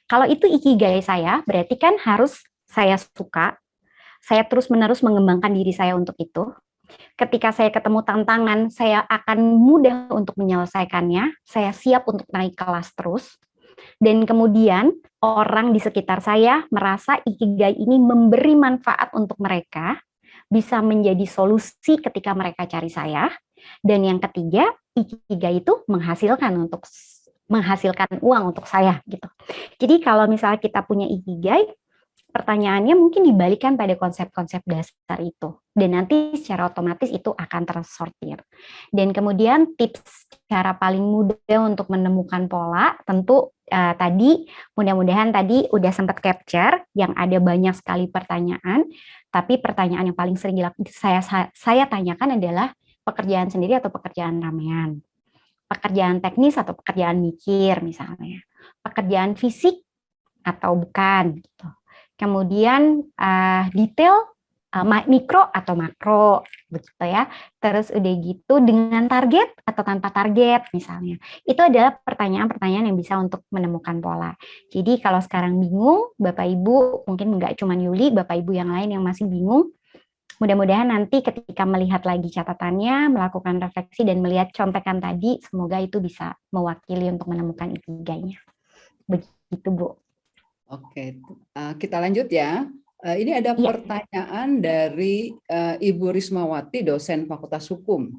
Kalau itu ikigai saya, berarti kan harus saya suka, saya terus-menerus mengembangkan diri saya untuk itu. Ketika saya ketemu tantangan, saya akan mudah untuk menyelesaikannya, saya siap untuk naik kelas terus, dan kemudian orang di sekitar saya merasa ikigai ini memberi manfaat untuk mereka, bisa menjadi solusi ketika mereka cari saya. Dan yang ketiga, ikigai itu menghasilkan uang untuk saya gitu. Jadi kalau misalnya kita punya ikigai, pertanyaannya mungkin dibalikan pada konsep-konsep dasar itu. Dan nanti secara otomatis itu akan tersortir. Dan kemudian tips cara paling mudah untuk menemukan pola, tentu tadi mudah-mudahan tadi udah sempat capture yang ada banyak sekali pertanyaan, tapi pertanyaan yang paling sering saya tanyakan adalah pekerjaan sendiri atau pekerjaan ramean, pekerjaan teknis atau pekerjaan mikir misalnya, pekerjaan fisik atau bukan gitu. Kemudian detail mikro atau makro begitu ya. Terus udah gitu dengan target atau tanpa target misalnya. Itu adalah pertanyaan-pertanyaan yang bisa untuk menemukan pola. Jadi kalau sekarang bingung, Bapak Ibu, mungkin nggak cuma Yuli, Bapak Ibu yang lain yang masih bingung, mudah-mudahan nanti ketika melihat lagi catatannya, melakukan refleksi dan melihat contekan tadi, semoga itu bisa mewakili untuk menemukan ikigainya. Begitu, Bu. Oke, kita lanjut ya. Ini ada pertanyaan dari Ibu Rismawati, dosen Fakultas Hukum.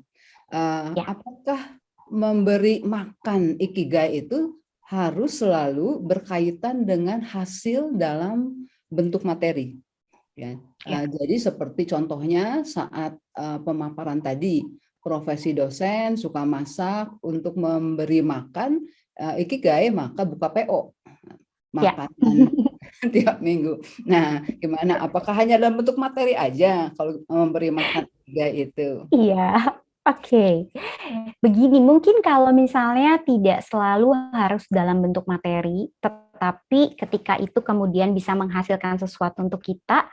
Apakah memberi makan ikigai itu harus selalu berkaitan dengan hasil dalam bentuk materi? Ya. Jadi seperti contohnya saat pemaparan tadi, profesi dosen suka masak untuk memberi makan ikigai, maka buka PO. Makanan tiap minggu. Nah, gimana? Apakah hanya dalam bentuk materi aja kalau memberi makan ikigai itu? Iya, oke. Begini, mungkin kalau misalnya tidak selalu harus dalam bentuk materi, tetapi ketika itu kemudian bisa menghasilkan sesuatu untuk kita,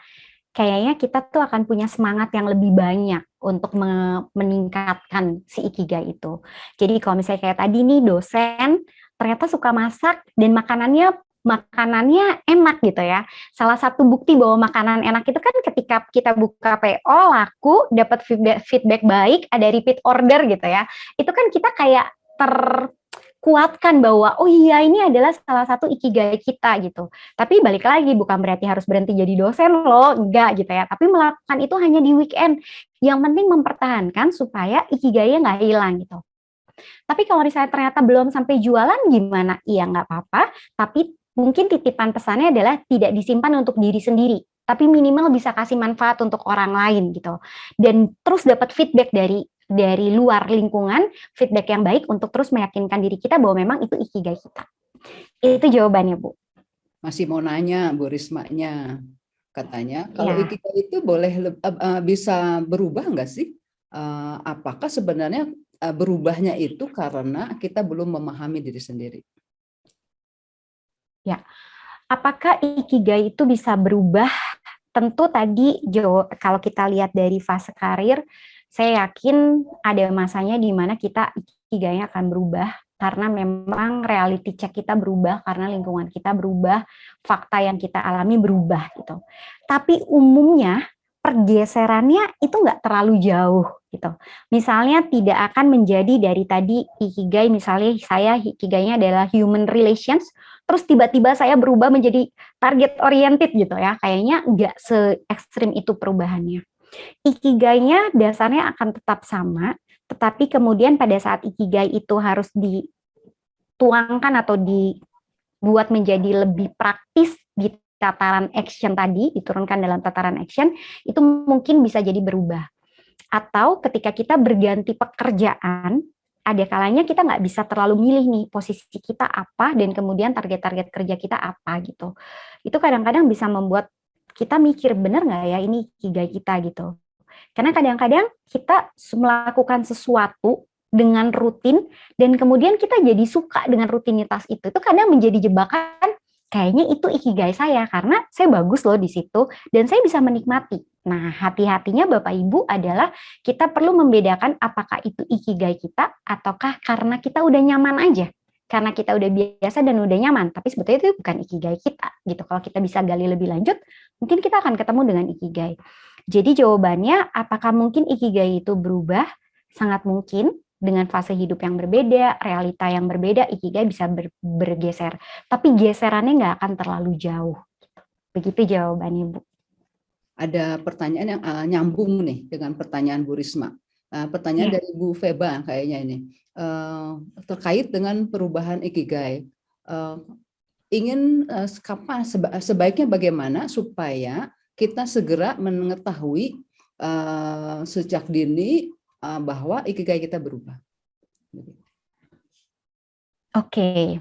kayaknya kita tuh akan punya semangat yang lebih banyak untuk meningkatkan si ikigai itu. Jadi kalau misalnya kayak tadi nih dosen ternyata suka masak dan makanannya enak gitu ya. Salah satu bukti bahwa makanan enak itu kan ketika kita buka PO laku, dapat feedback baik, ada repeat order gitu ya. Itu kan kita kayak terkuatkan bahwa oh iya ini adalah salah satu ikigai kita gitu. Tapi balik lagi bukan berarti harus berhenti jadi dosen loh, enggak gitu ya. Tapi melakukan itu hanya di weekend. Yang penting mempertahankan supaya ikigainya nggak hilang gitu. Tapi kalau misalnya ternyata belum sampai jualan gimana? Iya nggak apa-apa, tapi mungkin titipan pesannya adalah tidak disimpan untuk diri sendiri, tapi minimal bisa kasih manfaat untuk orang lain gitu. Dan terus dapat feedback dari luar lingkungan, feedback yang baik untuk terus meyakinkan diri kita bahwa memang itu ikigai kita. Itu jawabannya, Bu. Masih mau nanya Bu Rismanya, katanya kalau ikigai itu boleh bisa berubah nggak sih? Apakah sebenarnya berubahnya itu karena kita belum memahami diri sendiri? Ya, apakah ikigai itu bisa berubah? Tentu tadi kalau kita lihat dari fase karir, saya yakin ada masanya di mana kita ikigainya akan berubah karena memang reality check kita berubah, karena lingkungan kita berubah, fakta yang kita alami berubah gitu. Tapi umumnya pergeserannya itu nggak terlalu jauh gitu. Misalnya tidak akan menjadi dari tadi ikigai, misalnya saya ikigainya adalah human relations, terus tiba-tiba saya berubah menjadi target oriented gitu ya, kayaknya nggak se-ekstrim itu perubahannya. Ikigainya dasarnya akan tetap sama, tetapi kemudian pada saat ikigai itu harus dituangkan atau dibuat menjadi lebih praktis di tataran action tadi, diturunkan dalam tataran action, itu mungkin bisa jadi berubah. Atau ketika kita berganti pekerjaan, ada kalanya kita nggak bisa terlalu milih nih posisi kita apa dan kemudian target-target kerja kita apa gitu. Itu kadang-kadang bisa membuat kita mikir benar nggak ya ini ikigai kita gitu. Karena kadang-kadang kita melakukan sesuatu dengan rutin dan kemudian kita jadi suka dengan rutinitas itu. Itu kadang menjadi jebakan, kayaknya itu ikigai saya karena saya bagus loh di situ dan saya bisa menikmati. Nah, hati-hatinya Bapak Ibu adalah kita perlu membedakan apakah itu ikigai kita ataukah karena kita udah nyaman aja. Karena kita udah biasa dan udah nyaman, tapi sebetulnya itu bukan ikigai kita gitu. Kalau kita bisa gali lebih lanjut, mungkin kita akan ketemu dengan ikigai. Jadi jawabannya, apakah mungkin ikigai itu berubah? Sangat mungkin. Dengan fase hidup yang berbeda, realita yang berbeda, ikigai bisa bergeser. Tapi geserannya nggak akan terlalu jauh. Begitu jawabannya, Bu. Ada pertanyaan yang nyambung nih dengan pertanyaan Bu Risma. Pertanyaan dari Bu Feba kayaknya ini. Terkait dengan perubahan ikigai. Kapan sebaiknya bagaimana supaya kita segera mengetahui sejak dini bahwa ikigai kita berubah. Oke.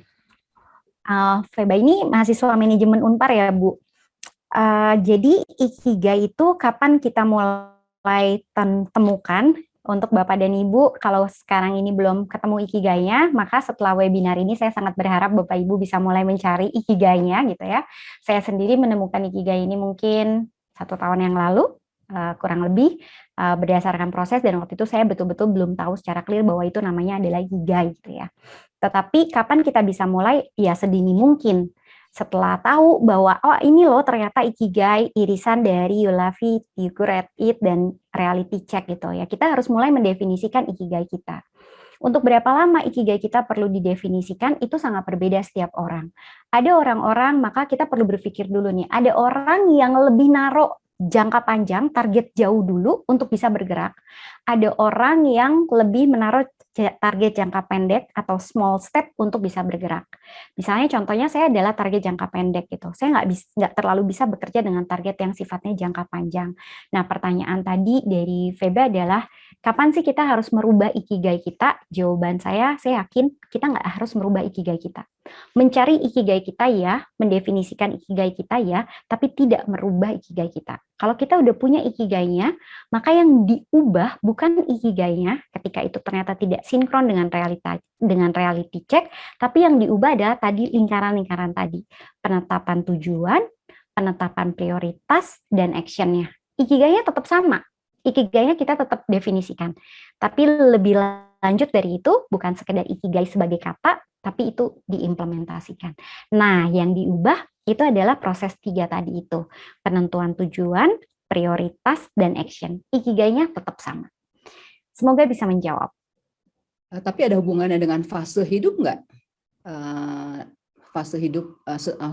Feba ini mahasiswa manajemen Unpar ya, Bu. Jadi ikigai itu kapan kita mulai temukan untuk Bapak dan Ibu. Kalau sekarang ini belum ketemu ikigainya, maka setelah webinar ini saya sangat berharap Bapak Ibu bisa mulai mencari ikigainya gitu ya. Saya sendiri menemukan ikigai ini mungkin 1 tahun yang lalu, kurang lebih berdasarkan proses, dan waktu itu saya betul-betul belum tahu secara clear bahwa itu namanya adalah ikigai gitu ya. Tetapi kapan kita bisa mulai? Ya sedini mungkin. Setelah tahu bahwa oh ini loh ternyata ikigai irisan dari You Love It, You Create It, dan reality check gitu ya. Kita harus mulai mendefinisikan ikigai kita. Untuk berapa lama ikigai kita perlu didefinisikan itu sangat berbeda setiap orang. Ada orang-orang, maka kita perlu berpikir dulu nih, ada orang yang lebih naruh jangka panjang, target jauh dulu untuk bisa bergerak. Ada orang yang lebih menaruh target jangka pendek atau small step untuk bisa bergerak. Misalnya contohnya saya adalah target jangka pendek gitu. Saya nggak terlalu bisa bekerja dengan target yang sifatnya jangka panjang. Nah, pertanyaan tadi dari Feba adalah kapan sih kita harus merubah ikigai kita? Jawaban saya yakin kita nggak harus merubah ikigai kita. Mencari ikigai kita ya, mendefinisikan ikigai kita ya, tapi tidak merubah ikigai kita. Kalau kita udah punya ikigainya, maka yang diubah bukan ikigainya ketika itu ternyata tidak sinkron dengan reality check, tapi yang diubah adalah tadi lingkaran-lingkaran tadi. Penetapan tujuan, penetapan prioritas, dan actionnya. Ikigainya tetap sama. Ikigainya kita tetap definisikan. Tapi lebih lanjut dari itu, bukan sekedar ikigai sebagai kata, tapi itu diimplementasikan. Nah, yang diubah itu adalah proses 3 tadi itu. Penentuan tujuan, prioritas, dan action. Ikigainya tetap sama. Semoga bisa menjawab. Tapi ada hubungannya dengan fase hidup nggak? Fase hidup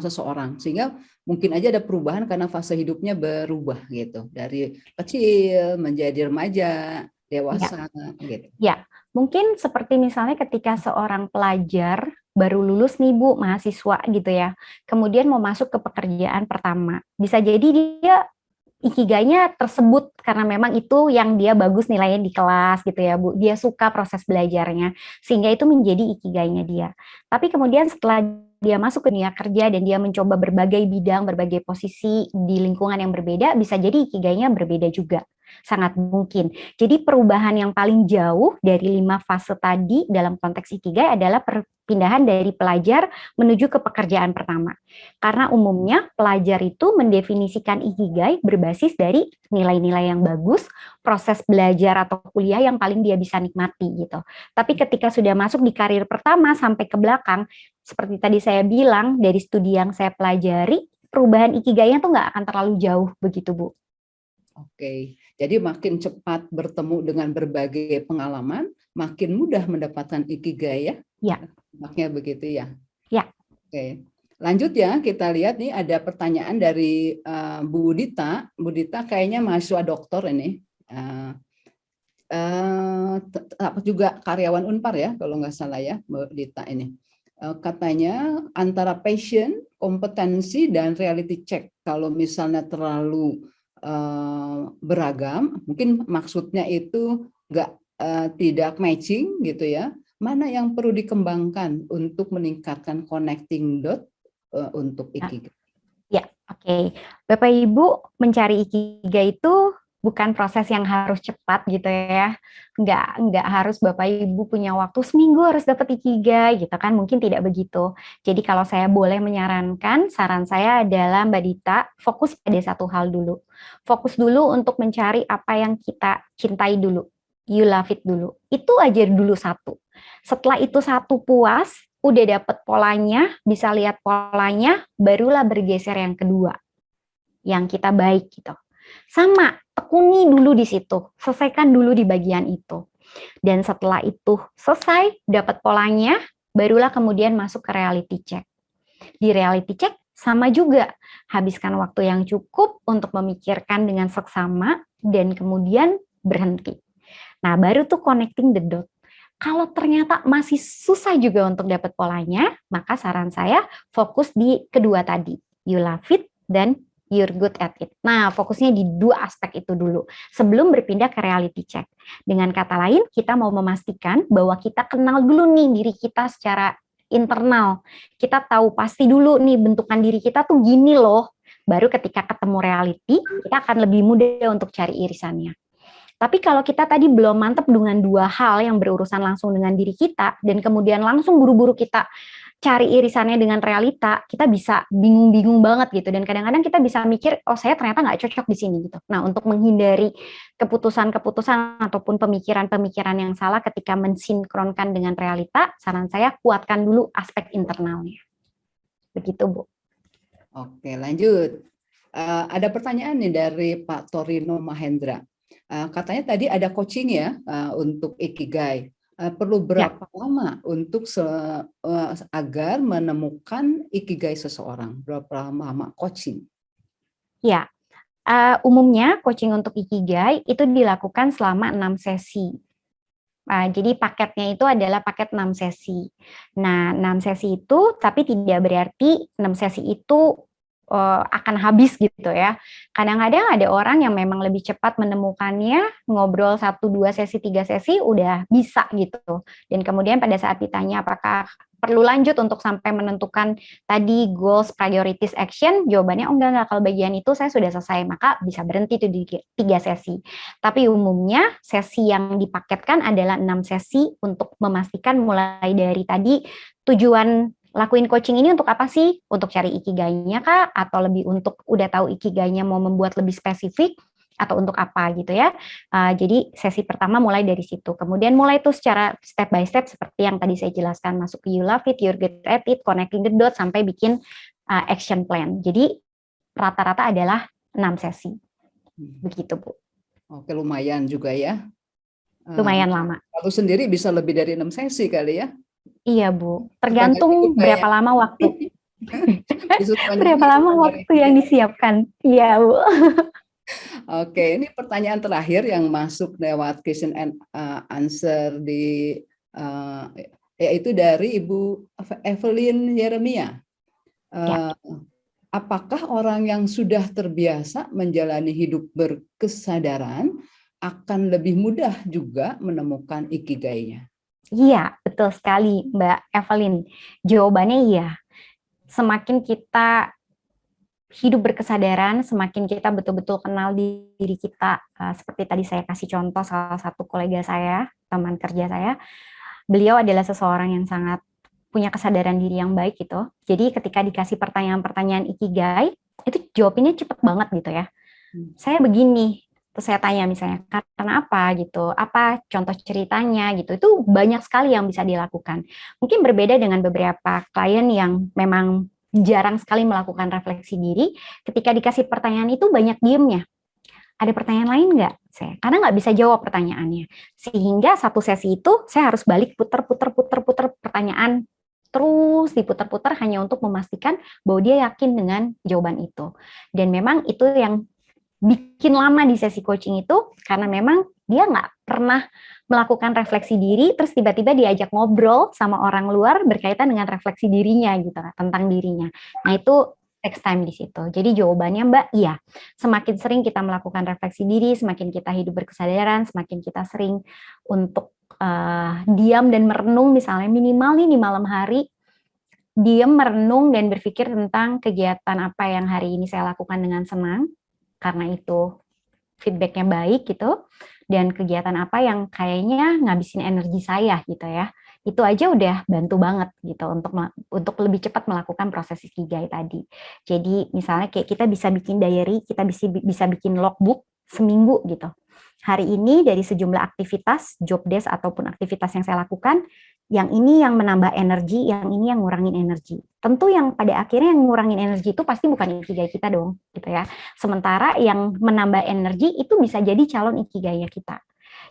seseorang. Sehingga mungkin aja ada perubahan karena fase hidupnya berubah gitu. Dari kecil menjadi remaja, dewasa. Ya. Gitu. Ya, mungkin seperti misalnya ketika seorang pelajar baru lulus nih Bu, mahasiswa gitu ya, kemudian mau masuk ke pekerjaan pertama. Bisa jadi dia ikigainya tersebut karena memang itu yang dia bagus nilainya di kelas gitu ya Bu. Dia suka proses belajarnya, sehingga itu menjadi ikigainya dia. Tapi kemudian setelah dia masuk ke dunia kerja dan dia mencoba berbagai bidang, berbagai posisi di lingkungan yang berbeda, bisa jadi ikigainya berbeda juga. Sangat mungkin. Jadi perubahan yang paling jauh dari 5 fase tadi dalam konteks ikigai adalah perpindahan dari pelajar menuju ke pekerjaan pertama. Karena umumnya pelajar itu mendefinisikan ikigai berbasis dari nilai-nilai yang bagus, proses belajar atau kuliah yang paling dia bisa nikmati gitu. Tapi ketika sudah masuk di karir pertama sampai ke belakang, seperti tadi saya bilang, dari studi yang saya pelajari, perubahan ikigainya tuh nggak akan terlalu jauh begitu Bu. Oke, jadi makin cepat bertemu dengan berbagai pengalaman, makin mudah mendapatkan ikigai ya? Ya. Makanya begitu ya? Ya. Oke, lanjut ya, kita lihat nih ada pertanyaan dari Bu Dita. Bu Dita kayaknya mahasiswa doktor ini. Juga karyawan Unpar ya, kalau nggak salah ya, Bu Dita ini. katanya antara passion, kompetensi, dan reality check. Kalau misalnya terlalu beragam, mungkin maksudnya itu tidak matching gitu ya. Mana yang perlu dikembangkan untuk meningkatkan connecting dot untuk Ikigai? Ya, oke. Bapak Ibu mencari Ikigai itu bukan proses yang harus cepat gitu ya. Nggak harus Bapak Ibu punya waktu seminggu harus dapat Ikigai gitu kan. Mungkin tidak begitu. Jadi kalau saya boleh menyarankan, saran saya adalah Mbak Dita, fokus pada satu hal dulu. Fokus dulu untuk mencari apa yang kita cintai dulu. You love it dulu. Itu aja dulu satu. Setelah itu satu puas, udah dapet polanya, bisa lihat polanya, barulah bergeser yang kedua. Yang kita baik gitu. Sama, tekuni dulu di situ, selesaikan dulu di bagian itu. Dan setelah itu selesai, dapat polanya, barulah kemudian masuk ke reality check. Di reality check sama juga, habiskan waktu yang cukup untuk memikirkan dengan seksama dan kemudian berhenti. Nah, baru tuh connecting the dot. Kalau ternyata masih susah juga untuk dapat polanya, maka saran saya fokus di kedua tadi, you love it dan you're good at it. Nah, fokusnya di dua aspek itu dulu sebelum berpindah ke reality check. Dengan kata lain, kita mau memastikan bahwa kita kenal dulu nih diri kita secara internal. Kita tahu pasti dulu nih bentukan diri kita tuh gini loh. Baru ketika ketemu reality, kita akan lebih mudah untuk cari irisannya. Tapi kalau kita tadi belum mantap dengan dua hal yang berurusan langsung dengan diri kita, dan kemudian langsung buru-buru kita cari irisannya dengan realita, kita bisa bingung-bingung banget gitu. Dan kadang-kadang kita bisa mikir, oh saya ternyata nggak cocok di sini gitu. Nah, untuk menghindari keputusan-keputusan ataupun pemikiran-pemikiran yang salah ketika mensinkronkan dengan realita, saran saya kuatkan dulu aspek internalnya. Begitu, Bu. Oke, lanjut. Ada pertanyaan nih dari Pak Torino Mahendra. Katanya tadi ada coaching ya untuk Ikigai. Perlu berapa lama untuk agar menemukan Ikigai seseorang? Berapa lama coaching? Ya, umumnya coaching untuk Ikigai itu dilakukan selama 6 sesi. Jadi paketnya itu adalah paket 6 sesi. Nah, 6 sesi itu tapi tidak berarti 6 sesi itu akan habis gitu ya. Kadang-kadang ada orang yang memang lebih cepat menemukannya, ngobrol 1, 2 sesi, 3 sesi udah bisa gitu. Dan kemudian pada saat ditanya apakah perlu lanjut untuk sampai menentukan tadi goals, priorities, action, jawabannya oh enggak, kalau bagian itu saya sudah selesai, maka bisa berhenti itu di 3 sesi. Tapi umumnya sesi yang dipaketkan adalah 6 sesi untuk memastikan mulai dari tadi tujuan lakuin coaching ini untuk apa sih? Untuk cari ikigainya kah? Atau lebih untuk udah tahu ikigainya mau membuat lebih spesifik? Atau untuk apa gitu ya? Jadi sesi pertama mulai dari situ. Kemudian mulai tuh secara step by step seperti yang tadi saya jelaskan. Masuk ke you love it, you're good at it, connecting the dots, sampai bikin action plan. Jadi rata-rata adalah 6 sesi. Begitu, Bu. Oke, lumayan juga ya. Lumayan lama. Kalau sendiri bisa lebih dari 6 sesi kali ya? Iya, Bu. Tergantung berapa lama waktu. Berapa lama waktu yang disiapkan. Iya, Bu. Oke, ini pertanyaan terakhir yang masuk lewat question and answer yaitu dari Ibu Evelyn Yeremia. Apakah orang yang sudah terbiasa menjalani hidup berkesadaran akan lebih mudah juga menemukan ikigainya? Iya, betul sekali Mbak Evelyn. Jawabannya iya. Semakin kita hidup berkesadaran, semakin kita betul-betul kenal diri kita. Seperti tadi saya kasih contoh salah satu kolega saya, teman kerja saya. Beliau adalah seseorang yang sangat punya kesadaran diri yang baik gitu. Jadi ketika dikasih pertanyaan-pertanyaan ikigai, itu jawabnya cepet banget gitu ya. Saya begini, terus saya tanya misalnya, karena apa gitu, apa contoh ceritanya gitu, itu banyak sekali yang bisa dilakukan. Mungkin berbeda dengan beberapa klien yang memang jarang sekali melakukan refleksi diri, ketika dikasih pertanyaan itu banyak diemnya. Ada pertanyaan lain nggak? Karena nggak bisa jawab pertanyaannya. Sehingga satu sesi itu saya harus balik puter pertanyaan, terus diputar-putar hanya untuk memastikan bahwa dia yakin dengan jawaban itu. Dan memang itu yang bikin lama di sesi coaching itu karena memang dia nggak pernah melakukan refleksi diri, terus tiba-tiba diajak ngobrol sama orang luar berkaitan dengan refleksi dirinya gitu tentang dirinya. Nah itu takes time di situ. Jadi jawabannya Mbak, iya. Semakin sering kita melakukan refleksi diri, semakin kita hidup berkesadaran, semakin kita sering untuk diam dan merenung, misalnya minimal nih di malam hari, diam merenung dan berpikir tentang kegiatan apa yang hari ini saya lakukan dengan senang, karena itu feedbacknya baik gitu, dan kegiatan apa yang kayaknya ngabisin energi saya gitu ya. Itu aja udah bantu banget gitu untuk lebih cepat melakukan proses ikigai tadi. Jadi misalnya kayak kita bisa bikin diary, kita bisa bikin logbook seminggu gitu. Hari ini dari sejumlah aktivitas, job desk ataupun aktivitas yang saya lakukan, yang ini yang menambah energi, yang ini yang ngurangin energi. Tentu yang pada akhirnya yang ngurangin energi itu pasti bukan ikigai kita dong, gitu ya. Sementara yang menambah energi itu bisa jadi calon ikigai kita.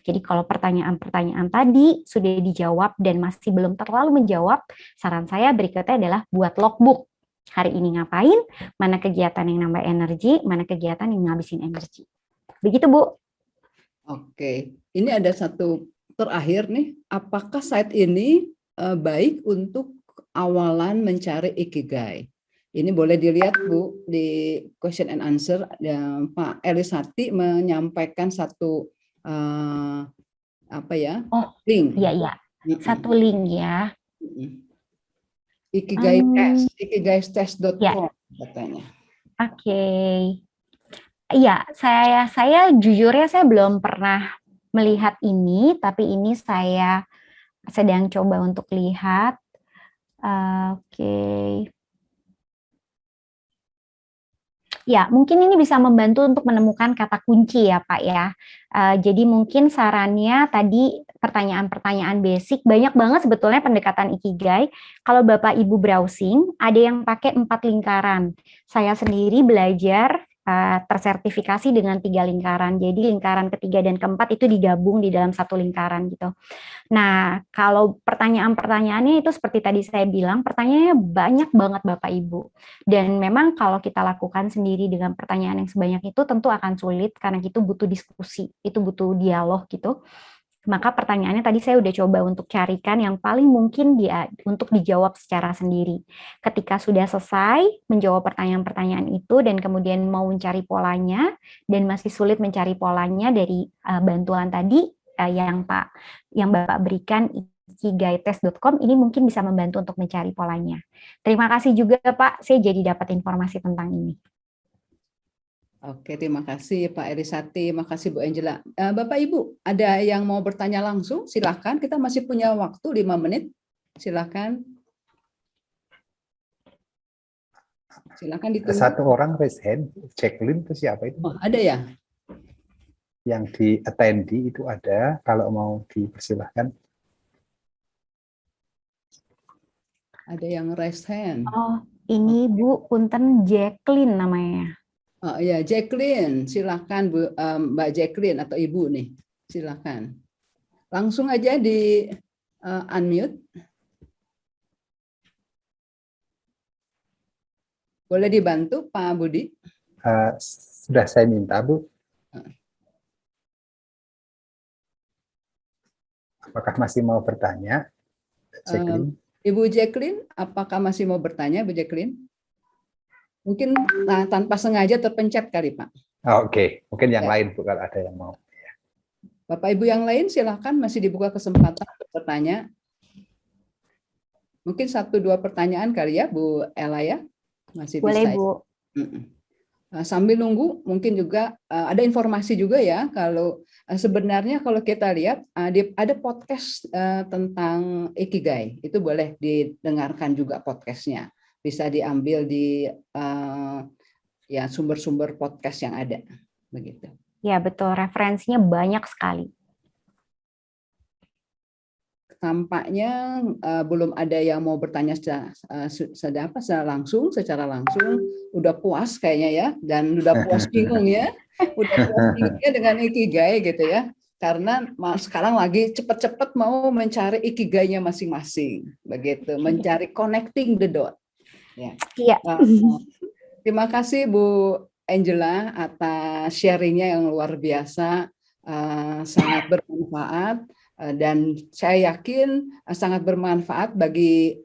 Jadi kalau pertanyaan-pertanyaan tadi sudah dijawab dan masih belum terlalu menjawab, saran saya berikutnya adalah buat logbook. Hari ini ngapain, mana kegiatan yang nambah energi, mana kegiatan yang ngabisin energi. Begitu, Bu. Oke, ini ada satu terakhir nih, apakah site ini baik untuk awalan mencari ikigai? Ini boleh dilihat Bu di question and answer, Pak Elisati menyampaikan satu link. Iya. Satu link ya. Ikigai test, ikigais-test.com ya. katanya. Oke. Iya, saya jujurnya saya belum pernah melihat ini, tapi ini saya sedang coba untuk lihat. Oke. Ya, mungkin ini bisa membantu untuk menemukan kata kunci ya, Pak ya. Jadi mungkin sarannya tadi pertanyaan-pertanyaan basic, banyak banget sebetulnya pendekatan ikigai. Kalau Bapak Ibu browsing, ada yang pakai 4 lingkaran. Saya sendiri belajar tersertifikasi dengan 3 lingkaran. Jadi lingkaran ketiga dan keempat itu digabung di dalam satu lingkaran gitu. Nah, kalau pertanyaan-pertanyaannya itu seperti tadi saya bilang, pertanyaannya banyak banget Bapak Ibu. Dan memang kalau kita lakukan sendiri dengan pertanyaan yang sebanyak itu tentu akan sulit karena itu butuh diskusi, itu butuh dialog gitu. Maka pertanyaannya tadi saya udah coba untuk carikan yang paling mungkin untuk dijawab secara sendiri. Ketika sudah selesai menjawab pertanyaan-pertanyaan itu dan kemudian mau mencari polanya dan masih sulit mencari polanya dari bantuan tadi yang Bapak berikan ikigaites.com, ini mungkin bisa membantu untuk mencari polanya. Terima kasih juga Pak, saya jadi dapat informasi tentang ini. Oke, terima kasih Pak Erisati, makasih Bu Angela. Bapak Ibu, ada yang mau bertanya langsung? Silakan, kita masih punya waktu 5 menit. Silakan. Silakan ditunggu. Satu orang raise hand, Jacqueline itu siapa itu? Oh, ada ya? Yang di attendee itu ada, kalau mau dipersilahkan. Ada yang raise hand. Oh, ini Bu Punten Jacqueline namanya. Oh ya, Jacqueline, silakan Bu, Mbak Jacqueline atau Ibu nih, silakan. Langsung aja di unmute. Boleh dibantu Pak Budi? Sudah saya minta Bu. Apakah masih mau bertanya, Jacqueline? Ibu Jacqueline, apakah masih mau bertanya, Bu Jacqueline? Mungkin tanpa sengaja terpencet kali, Pak. Oke. Mungkin yang lain Bu, kalau ada yang mau. Bapak Ibu yang lain silakan, masih dibuka kesempatan untuk bertanya. Mungkin 1-2 pertanyaan kali ya, Bu Ella ya. Masih boleh, bisa. Bu. Sambil nunggu, mungkin juga ada informasi juga ya, kalau sebenarnya kalau kita lihat ada podcast tentang Ikigai, itu boleh didengarkan juga podcastnya. Bisa diambil di ya sumber-sumber podcast yang ada, begitu. Ya betul, referensinya banyak sekali. Tampaknya belum ada yang mau bertanya secara langsung. Udah puas kayaknya ya, dan udah puas bingung ya, dengan Ikigai gitu ya. Karena sekarang lagi cepat-cepat mau mencari Ikigainya masing-masing, begitu, mencari connecting the dot. Ya. Iya. Terima kasih Bu Angela atas sharingnya yang luar biasa, sangat bermanfaat, dan saya yakin sangat bermanfaat bagi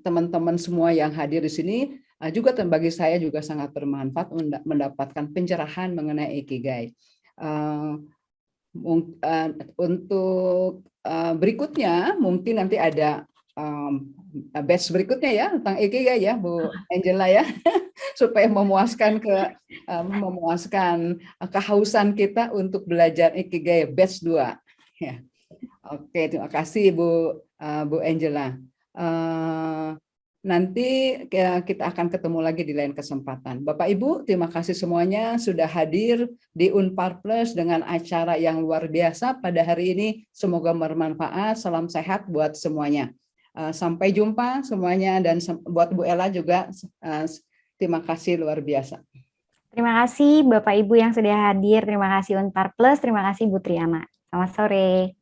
teman-teman semua yang hadir di sini. Juga bagi saya juga sangat bermanfaat mendapatkan pencerahan mengenai Ikigai. Untuk berikutnya mungkin nanti ada batch berikutnya ya tentang Ikigai ya Bu Angela ya, supaya memuaskan kehausan kita untuk belajar Ikigai batch 2 ya. Oke, terima kasih Bu Angela. Nanti kita akan ketemu lagi di lain kesempatan. Bapak Ibu, terima kasih semuanya sudah hadir di Unpar Plus dengan acara yang luar biasa pada hari ini. Semoga bermanfaat. Salam sehat buat semuanya. Sampai jumpa semuanya, dan buat Bu Ella juga terima kasih luar biasa. Terima kasih Bapak Ibu yang sudah hadir. Terima kasih Unpar Plus. Terima kasih Bu Triana. Selamat sore.